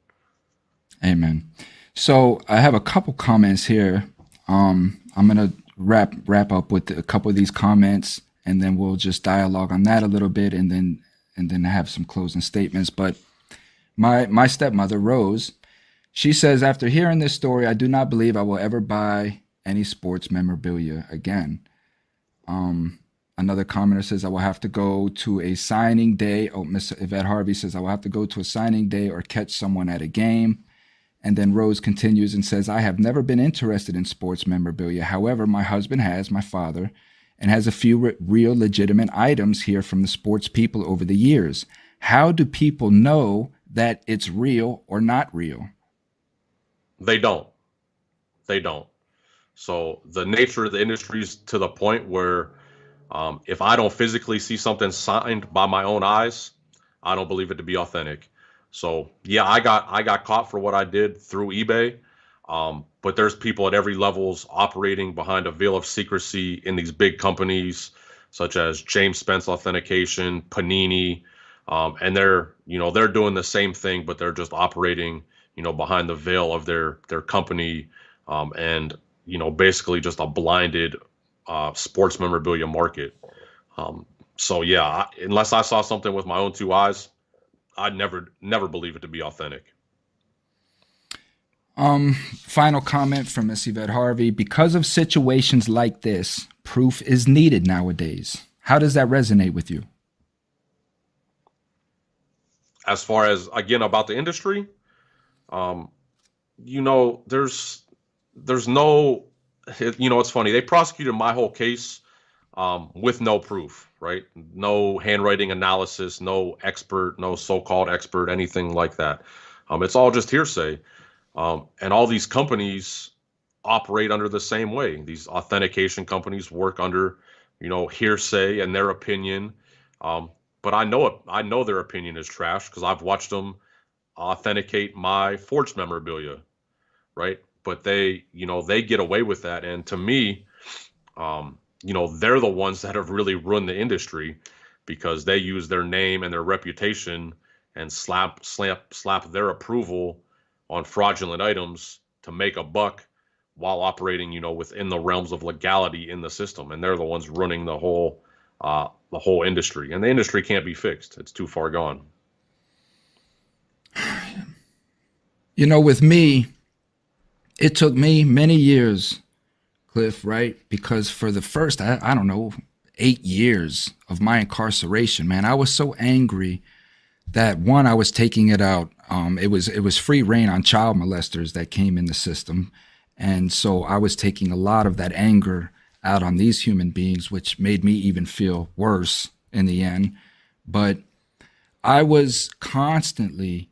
Amen. So I have a couple comments here. I'm gonna wrap up with a couple of these comments, and then we'll just dialogue on that a little bit, and then have some closing statements. But my stepmother, Rose, she says, after hearing this story, I do not believe I will ever buy any sports memorabilia again. Another commenter says, I will have to go to a signing day. Oh, Miss Yvette Harvey says, I will have to go to a signing day or catch someone at a game. And then Rose continues and says, I have never been interested in sports memorabilia. However, my husband has, my father, and has a few real legitimate items here from the sports people over the years. How do people know that it's real or not real?
They don't. So the nature of the industry is to the point where if I don't physically see something signed by my own eyes, I don't believe it to be authentic. So yeah, I got caught for what I did through eBay. But there's people at every levels operating behind a veil of secrecy in these big companies, such as James Spence Authentication, Panini, and they're doing the same thing, but they're just operating, behind the veil of their company, and basically just a blinded sports memorabilia market. So yeah, unless I saw something with my own 2 eyes, I'd never believe it to be authentic.
Final comment from Miss Yvette Harvey. Because of situations like this, proof is needed nowadays. How does that resonate with you?
As far as, again, about the industry, there's no, it's funny. They prosecuted my whole case with no proof, right? No handwriting analysis, no expert, no so-called expert, anything like that. It's all just hearsay. And all these companies operate under the same way. These authentication companies work under, hearsay and their opinion. But I know their opinion is trash because I've watched them authenticate my forged memorabilia, right? But they get away with that. And to me, they're the ones that have really ruined the industry because they use their name and their reputation and slap their approval on fraudulent items to make a buck while operating, within the realms of legality in the system. And they're the ones running the whole industry. And the industry can't be fixed. It's too far gone.
With me, it took me many years, Cliff, right? Because for the first, I don't know, 8 years of my incarceration, man, I was so angry that one, I was taking it out. It was free reign on child molesters that came in the system. And so I was taking a lot of that anger out on these human beings, which made me even feel worse in the end. But I was constantly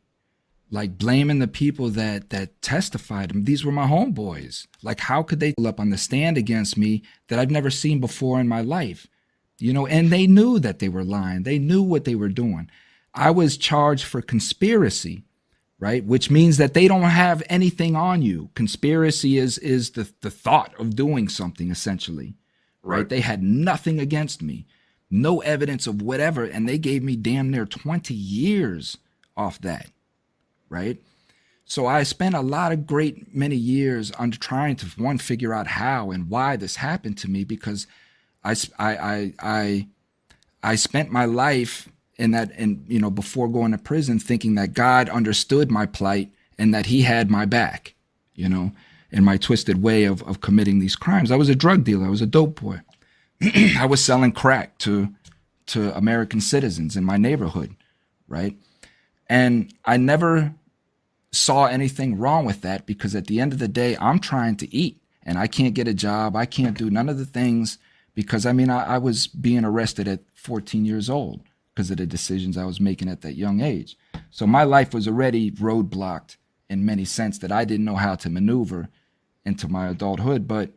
blaming the people that testified. These were my homeboys. How could they pull up on the stand against me that I've never seen before in my life? And they knew that they were lying. They knew what they were doing. I was charged for conspiracy, right? Which means that they don't have anything on you. Conspiracy is the thought of doing something, essentially, right? They had nothing against me, no evidence of whatever, and they gave me damn near 20 years off that, right? So I spent a lot of many years on trying to, one, figure out how and why this happened to me, because I spent my life before going to prison, thinking that God understood my plight and that he had my back, in my twisted way of committing these crimes. I was a drug dealer. I was a dope boy. I was selling crack to American citizens in my neighborhood, right? And I never saw anything wrong with that, because at the end of the day, I'm trying to eat and I can't get a job. I can't do none of the things because I was being arrested at 14 years old because of the decisions I was making at that young age. So my life was already roadblocked in many sense that I didn't know how to maneuver into my adulthood. But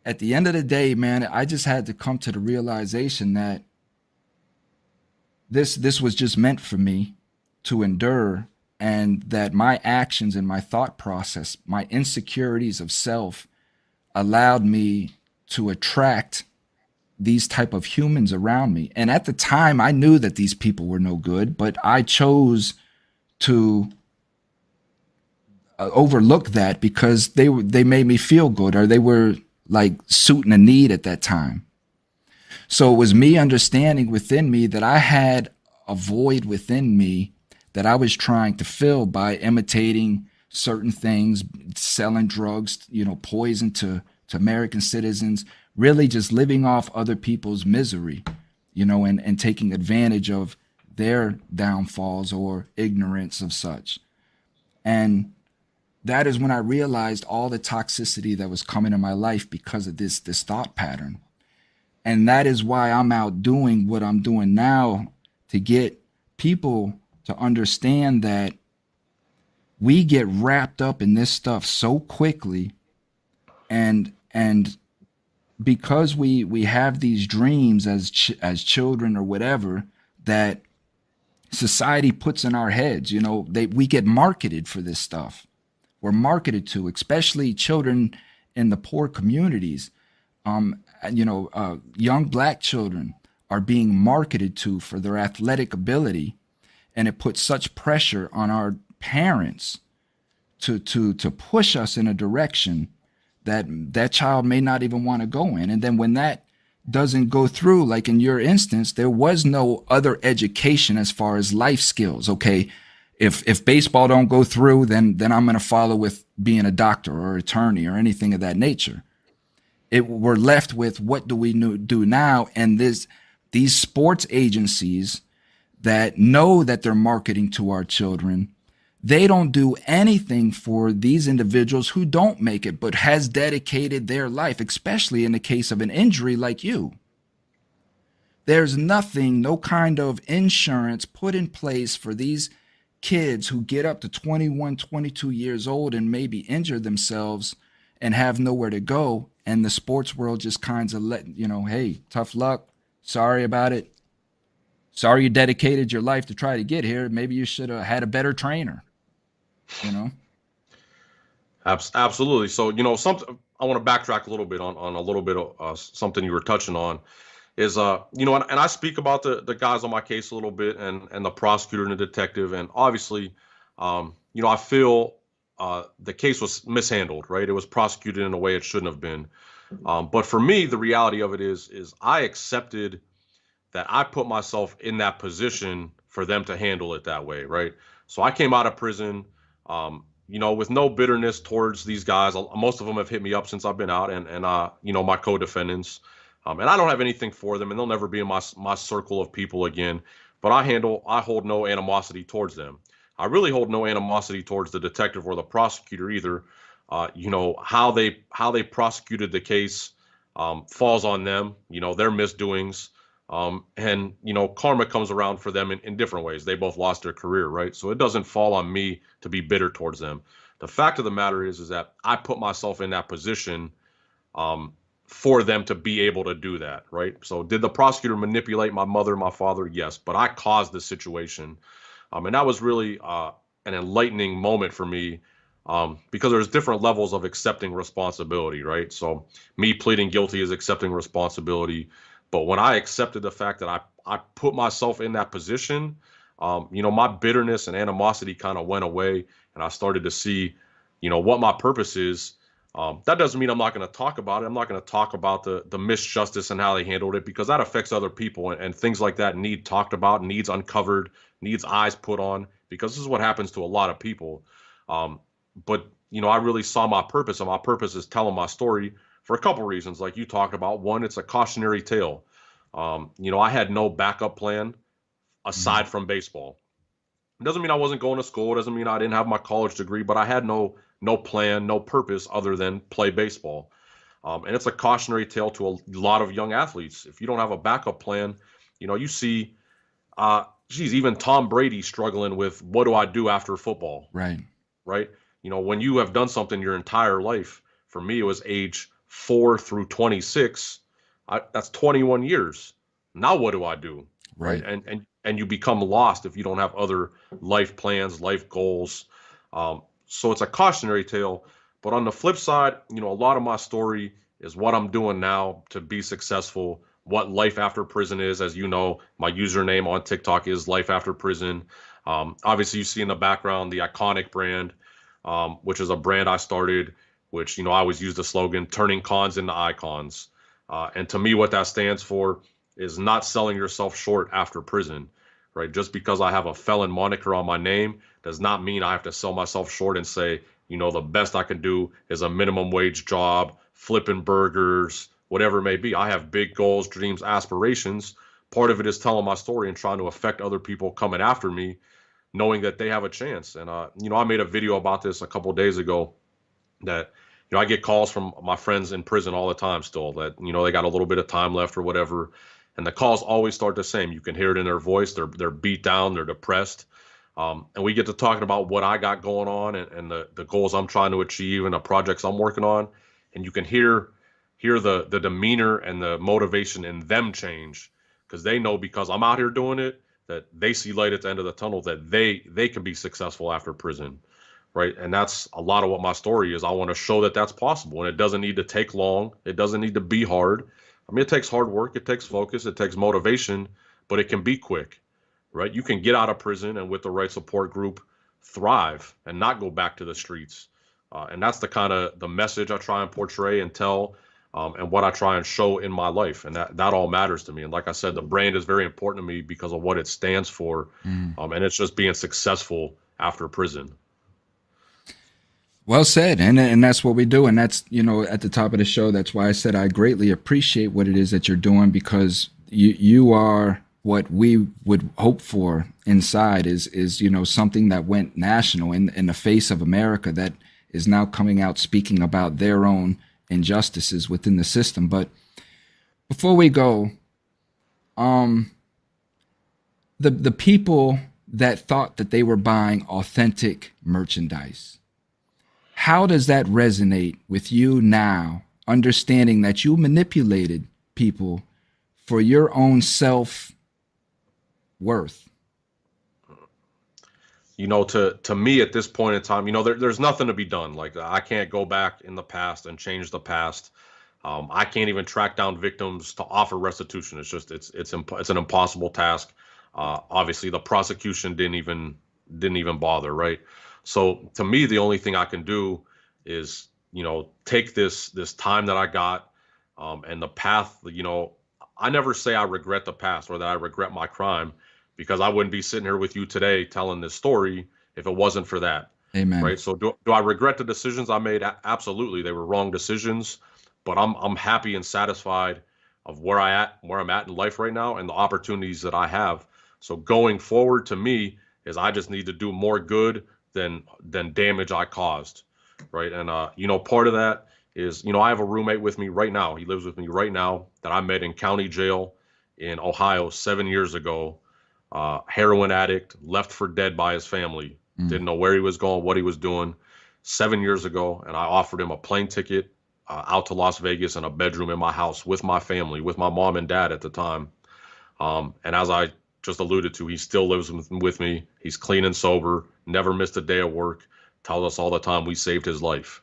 at the end of the day, man, I just had to come to the realization that this was just meant for me to endure, and that my actions and my thought process, my insecurities of self, allowed me to attract these type of humans around me. And at the time, I knew that these people were no good, but I chose to overlook that because they made me feel good, or they were like suiting a need at that time. So it was me understanding within me that I had a void within me that I was trying to fill by imitating certain things, selling drugs, poison to American citizens, really just living off other people's misery, and taking advantage of their downfalls or ignorance of such. And that is when I realized all the toxicity that was coming in my life because of this thought pattern. And that is why I'm out doing what I'm doing now, to get people to understand that we get wrapped up in this stuff so quickly, and because we have these dreams as children or whatever that society puts in our heads, we get marketed for this stuff. We're marketed to, especially children in the poor communities. Young Black children are being marketed to for their athletic ability, and it puts such pressure on our parents to push us in a direction that child may not even want to go in. And then when that doesn't go through, like in your instance, there was no other education as far as life skills. Okay, if baseball don't go through, then I'm going to follow with being a doctor or attorney or anything of that nature. We're left with, what do we do now? And these sports agencies that know that they're marketing to our children, they don't do anything for these individuals who don't make it, but has dedicated their life, especially in the case of an injury like you. There's nothing, no kind of insurance put in place for these kids who get up to 21, 22 years old and maybe injure themselves and have nowhere to go. And the sports world just kind of hey, tough luck. Sorry about it. Sorry you dedicated your life to try to get here. Maybe you should have had a better trainer.
Absolutely. So, something I want to backtrack a little bit on a little bit of something you were touching on is, and I speak about the guys on my case a little bit, and the prosecutor and the detective. And obviously, I feel the case was mishandled, right? It was prosecuted in a way it shouldn't have been. But for me, the reality of it is I accepted that I put myself in that position for them to handle it that way, right? So I came out of prison, with no bitterness towards these guys. Most of them have hit me up since I've been out, and my co-defendants. And I don't have anything for them, and they'll never be in my circle of people again. But I hold no animosity towards them. I really hold no animosity towards the detective or the prosecutor either. How they prosecuted the case falls on them, their misdoings. And karma comes around for them in different ways. They both lost their career, right? So it doesn't fall on me to be bitter towards them. The fact of the matter is that I put myself in that position for them to be able to do that, right? So did the prosecutor manipulate my mother and my father? Yes, but I caused the situation. And that was really an enlightening moment for me, because there's different levels of accepting responsibility, right? So me pleading guilty is accepting responsibility. But when I accepted the fact that I put myself in that position, my bitterness and animosity kind of went away, and I started to see, what my purpose is. That doesn't mean I'm not going to talk about it. I'm not going to talk about the misjustice and how they handled it, because that affects other people, and things like that need talked about, needs uncovered, needs eyes put on, because this is what happens to a lot of people. But I really saw my purpose, and my purpose is telling my story for a couple reasons, like you talked about. One, it's a cautionary tale. I had no backup plan aside from baseball. It doesn't mean I wasn't going to school. It doesn't mean I didn't have my college degree, but I had no plan, no purpose other than play baseball. And it's a cautionary tale to a lot of young athletes. If you don't have a backup plan, you see, even Tom Brady struggling with, what do I do after football?
Right.
Right. When you have done something your entire life, for me, it was age 4 through 26. That's 21 years. Now what do I do?
Right.
And you become lost if you don't have other life plans, life goals. So it's a cautionary tale. But on the flip side, a lot of my story is what I'm doing now to be successful, what life after prison is. As you know, my username on TikTok is Life After Prison. Obviously, you see in the background the iconic brand, which is a brand I started, which, I always use the slogan, turning cons into icons. And to me, what that stands for is not selling yourself short after prison, right? Just because I have a felon moniker on my name does not mean I have to sell myself short and say, the best I can do is a minimum wage job, flipping burgers, whatever it may be. I have big goals, dreams, aspirations. Part of it is telling my story and trying to affect other people coming after me, knowing that they have a chance. And, I made a video about this a couple of days ago that, I get calls from my friends in prison all the time still that, they got a little bit of time left or whatever. And the calls always start the same. You can hear it in their voice. They're beat down. They're depressed. And we get to talking about what I got going on and the goals I'm trying to achieve and the projects I'm working on. And you can hear the demeanor and the motivation in them change, because they know, because I'm out here doing it, that they see light at the end of the tunnel, that they can be successful after prison. Right. And that's a lot of what my story is. I want to show that that's possible, and it doesn't need to take long. It doesn't need to be hard. I mean, it takes hard work. It takes focus. It takes motivation, but it can be quick. Right. You can get out of prison and with the right support group, thrive and not go back to the streets. And that's the message I try and portray and tell, and what I try and show in my life. And that all matters to me. And like I said, the brand is very important to me because of what it stands for. And it's just being successful after prison.
Well said. And that's what we do. And that's, at the top of the show, that's why I said I greatly appreciate what it is that you're doing, because you are what we would hope for inside is something that went national in the face of America, that is now coming out speaking about their own injustices within the system. But before we go, the people that thought that they were buying authentic merchandise, how does that resonate with you now, understanding that you manipulated people for your own self-worth?
To me at this point in time, there's nothing to be done. Like, I can't go back in the past and change the past. I can't even track down victims to offer restitution. It's just, it's an impossible task. Obviously the prosecution didn't even bother. Right. So to me, the only thing I can do is, take this time that I got, and the path, I never say I regret the past or that I regret my crime, because I wouldn't be sitting here with you today telling this story if it wasn't for that.
Amen.
Right. So do I regret the decisions I made? Absolutely. They were wrong decisions, but I'm happy and satisfied of where I'm at in life right now and the opportunities that I have. So going forward, to me, is I just need to do more good than damage I caused. Right. And, part of that is, I have a roommate with me right now. He lives with me right now that I met in county jail in Ohio 7 years ago. Heroin addict, left for dead by his family. Didn't know where he was going, what he was doing 7 years ago. And I offered him a plane ticket out to Las Vegas and a bedroom in my house with my family, with my mom and dad at the time. And as I just alluded to, he still lives with me. He's clean and sober, never missed a day of work, tells us all the time we saved his life.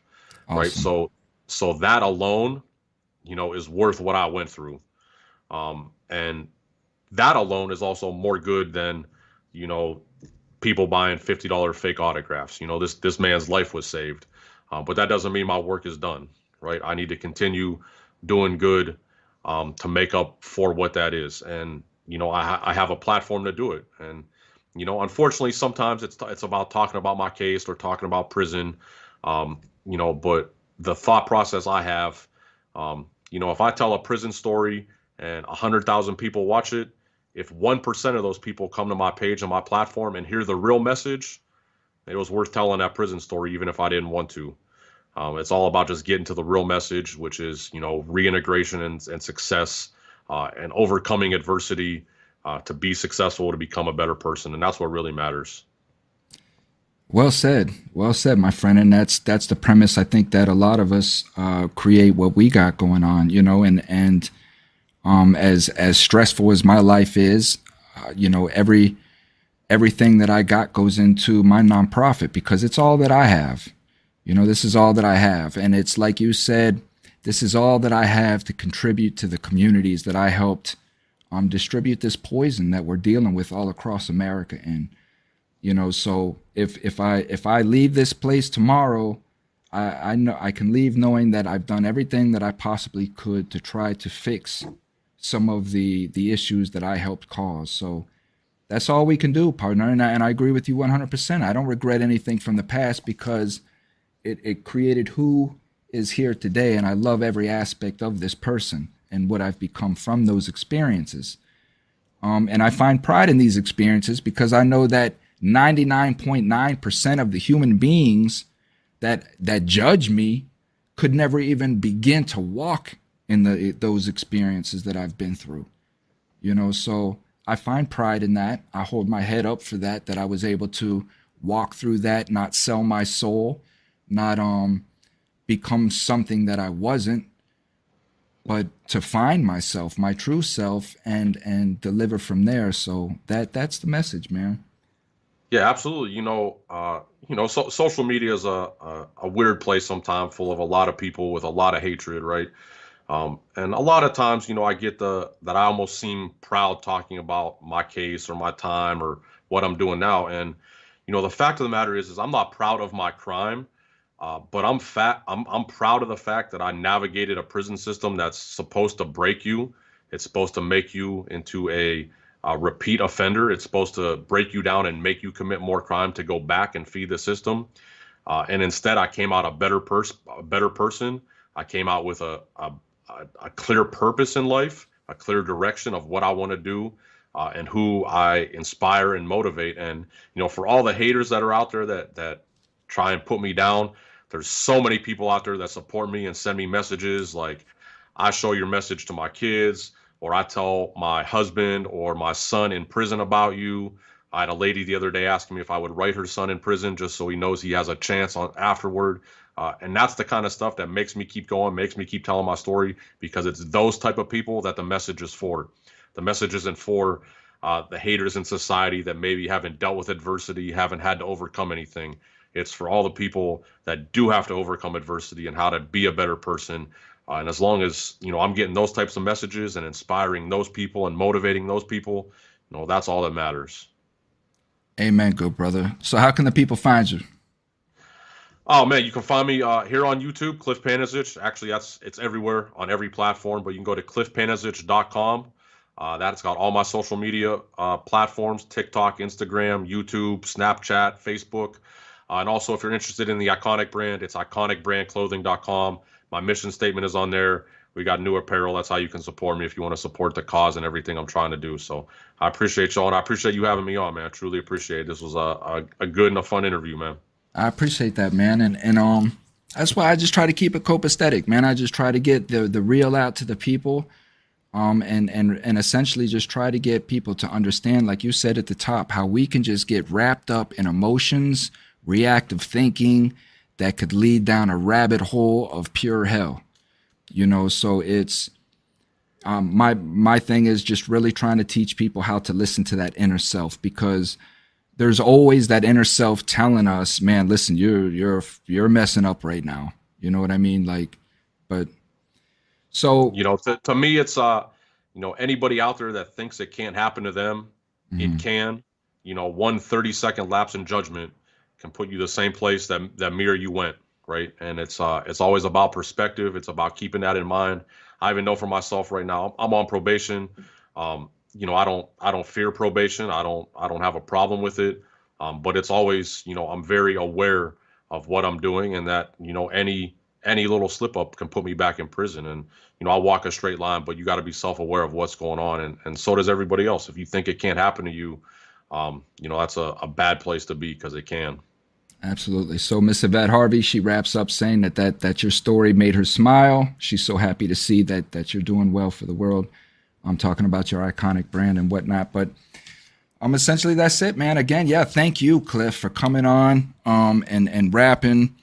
Awesome. Right. So that alone, is worth what I went through. And that alone is also more good than, people buying $50 fake autographs. This man's life was saved. But that doesn't mean my work is done. Right. I need to continue doing good, to make up for what that is. And, I have a platform to do it. And, unfortunately, sometimes it's about talking about my case or talking about prison, but the thought process I have, if I tell a prison story and 100,000 people watch it, if 1% of those people come to my page and my platform and hear the real message, it was worth telling that prison story, even if I didn't want to. It's all about just getting to the real message, which is, reintegration and success, and overcoming adversity, to be successful, to become a better person. And that's what really matters.
Well said, my friend. And that's the premise. I think that a lot of us create what we got going on, and as stressful as my life is, everything that I got goes into my nonprofit because it's all that I have. This is all that I have. And it's like you said, this is all that I have to contribute to the communities that I helped distribute this poison that we're dealing with all across America. And, so if I leave this place tomorrow, I know I can leave knowing that I've done everything that I possibly could to try to fix some of the issues that I helped cause. So that's all we can do, partner. And I agree with you 100%. I don't regret anything from the past because it created who is here today. And I love every aspect of this person and what I've become from those experiences. And I find pride in these experiences because I know that 99.9% of the human beings that judge me could never even begin to walk in those experiences that I've been through. So I find pride in that. I hold my head up for that I was able to walk through that, not sell my soul, not become something that I wasn't, but to find myself, my true self, and deliver from there. So that's the message, man.
Yeah, absolutely. Social media is a weird place sometimes, full of a lot of people with a lot of hatred, right? And a lot of times, I get that I almost seem proud talking about my case or my time or what I'm doing now. And, the fact of the matter is I'm not proud of my crime, but I'm proud of the fact that I navigated a prison system that's supposed to break you. It's supposed to make you into a repeat offender. It's supposed to break you down and make you commit more crime to go back and feed the system. And instead, I came out a better person. I came out with a clear purpose in life, a clear direction of what I want to do, and who I inspire and motivate. And, for all the haters that are out there that try and put me down, there's so many people out there that support me and send me messages like, I show your message to my kids, or I tell my husband or my son in prison about you. I had a lady the other day asking me if I would write her son in prison just so he knows he has a chance on afterward. And that's the kind of stuff that makes me keep going, makes me keep telling my story, because it's those type of people that the message is for. The message isn't for the haters in society that maybe haven't dealt with adversity, haven't had to overcome anything. It's for all the people that do have to overcome adversity and how to be a better person. And as long as, I'm getting those types of messages and inspiring those people and motivating those people, that's all that matters.
Amen, good brother. So how can the people find you?
Oh man, you can find me here on YouTube, Cliff Panezich. Actually, it's everywhere on every platform, but you can go to cliffpanezich.com. That's got all my social media platforms: TikTok, Instagram, YouTube, Snapchat, Facebook. And also, if you're interested in the Iconic brand, it's iconicbrandclothing.com. My mission statement is on there. We got new apparel. That's how you can support me if you want to support the cause and everything I'm trying to do. So I appreciate y'all, and I appreciate you having me on, man. I truly appreciate it. This was a good and a fun interview, man.
I appreciate that, man. And that's why I just try to keep it copacetic, man. I just try to get the real out to the people, and essentially just try to get people to understand, like you said at the top, how we can just get wrapped up in emotions, reactive thinking that could lead down a rabbit hole of pure hell. So it's my thing is just really trying to teach people how to listen to that inner self, because there's always that inner self telling us, man, listen, you're messing up right now. You know what I mean? But so,
to me, it's, anybody out there that thinks it can't happen to them, it can. 1 30-second lapse in judgment can put you the same place that me or you went, right? And it's always about perspective. It's about keeping that in mind. I even know for myself right now, I'm on probation. I don't fear probation. I don't have a problem with it. But it's always, I'm very aware of what I'm doing, and that, any little slip up can put me back in prison. And, I walk a straight line, but you got to be self-aware of what's going on. And so does everybody else. If you think it can't happen to you, that's a bad place to be, because it can.
Absolutely. So Miss Yvette Harvey, she wraps up saying that your story made her smile. She's so happy to see that you're doing well for the world. I'm talking about your iconic brand and whatnot, but essentially that's it, man. Again, yeah, thank you, Cliff, for coming on and rapping.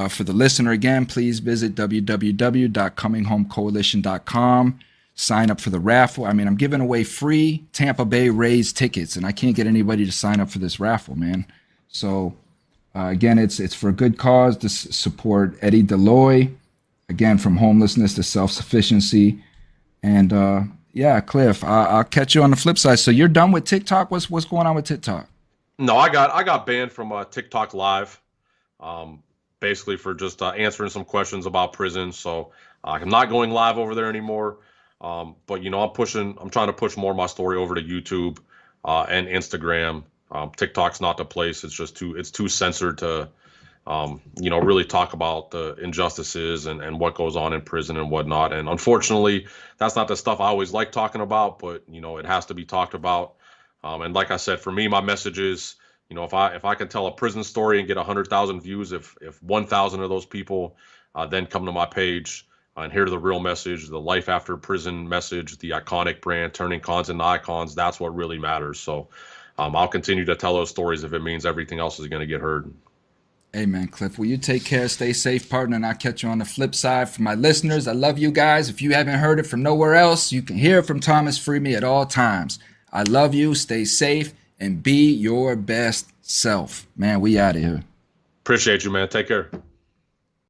For the listener, again, please visit www.cominghomecoalition.com. Sign up for the raffle. I'm giving away free Tampa Bay Rays tickets, and I can't get anybody to sign up for this raffle, man. So again, it's for a good cause to support Eddie Deloy, again, from homelessness to self-sufficiency. And yeah, Cliff, I'll catch you on the flip side. So you're done with TikTok? What's going on with TikTok?
No, I got banned from TikTok Live, basically for just answering some questions about prison. So I'm not going live over there anymore. But I'm trying to push more of my story over to YouTube and Instagram. TikTok's not the place. It's just too censored to really talk about the injustices and what goes on in prison and whatnot. And unfortunately, that's not the stuff I always like talking about, but it has to be talked about. And like I said, for me, my message is, if I can tell a prison story and get 100,000 views, if 1,000 of those people then come to my page and hear the real message, the life after prison message, the iconic brand, turning cons into icons, that's what really matters. So I'll continue to tell those stories if it means everything else is going to get heard.
Amen, Cliff. Well, you take care. Stay safe, partner, and I'll catch you on the flip side. For my listeners, I love you guys. If you haven't heard it from nowhere else, you can hear it from Thomas FreeMe at all times. I love you. Stay safe and be your best self. Man, we out of here.
Appreciate you, man. Take care.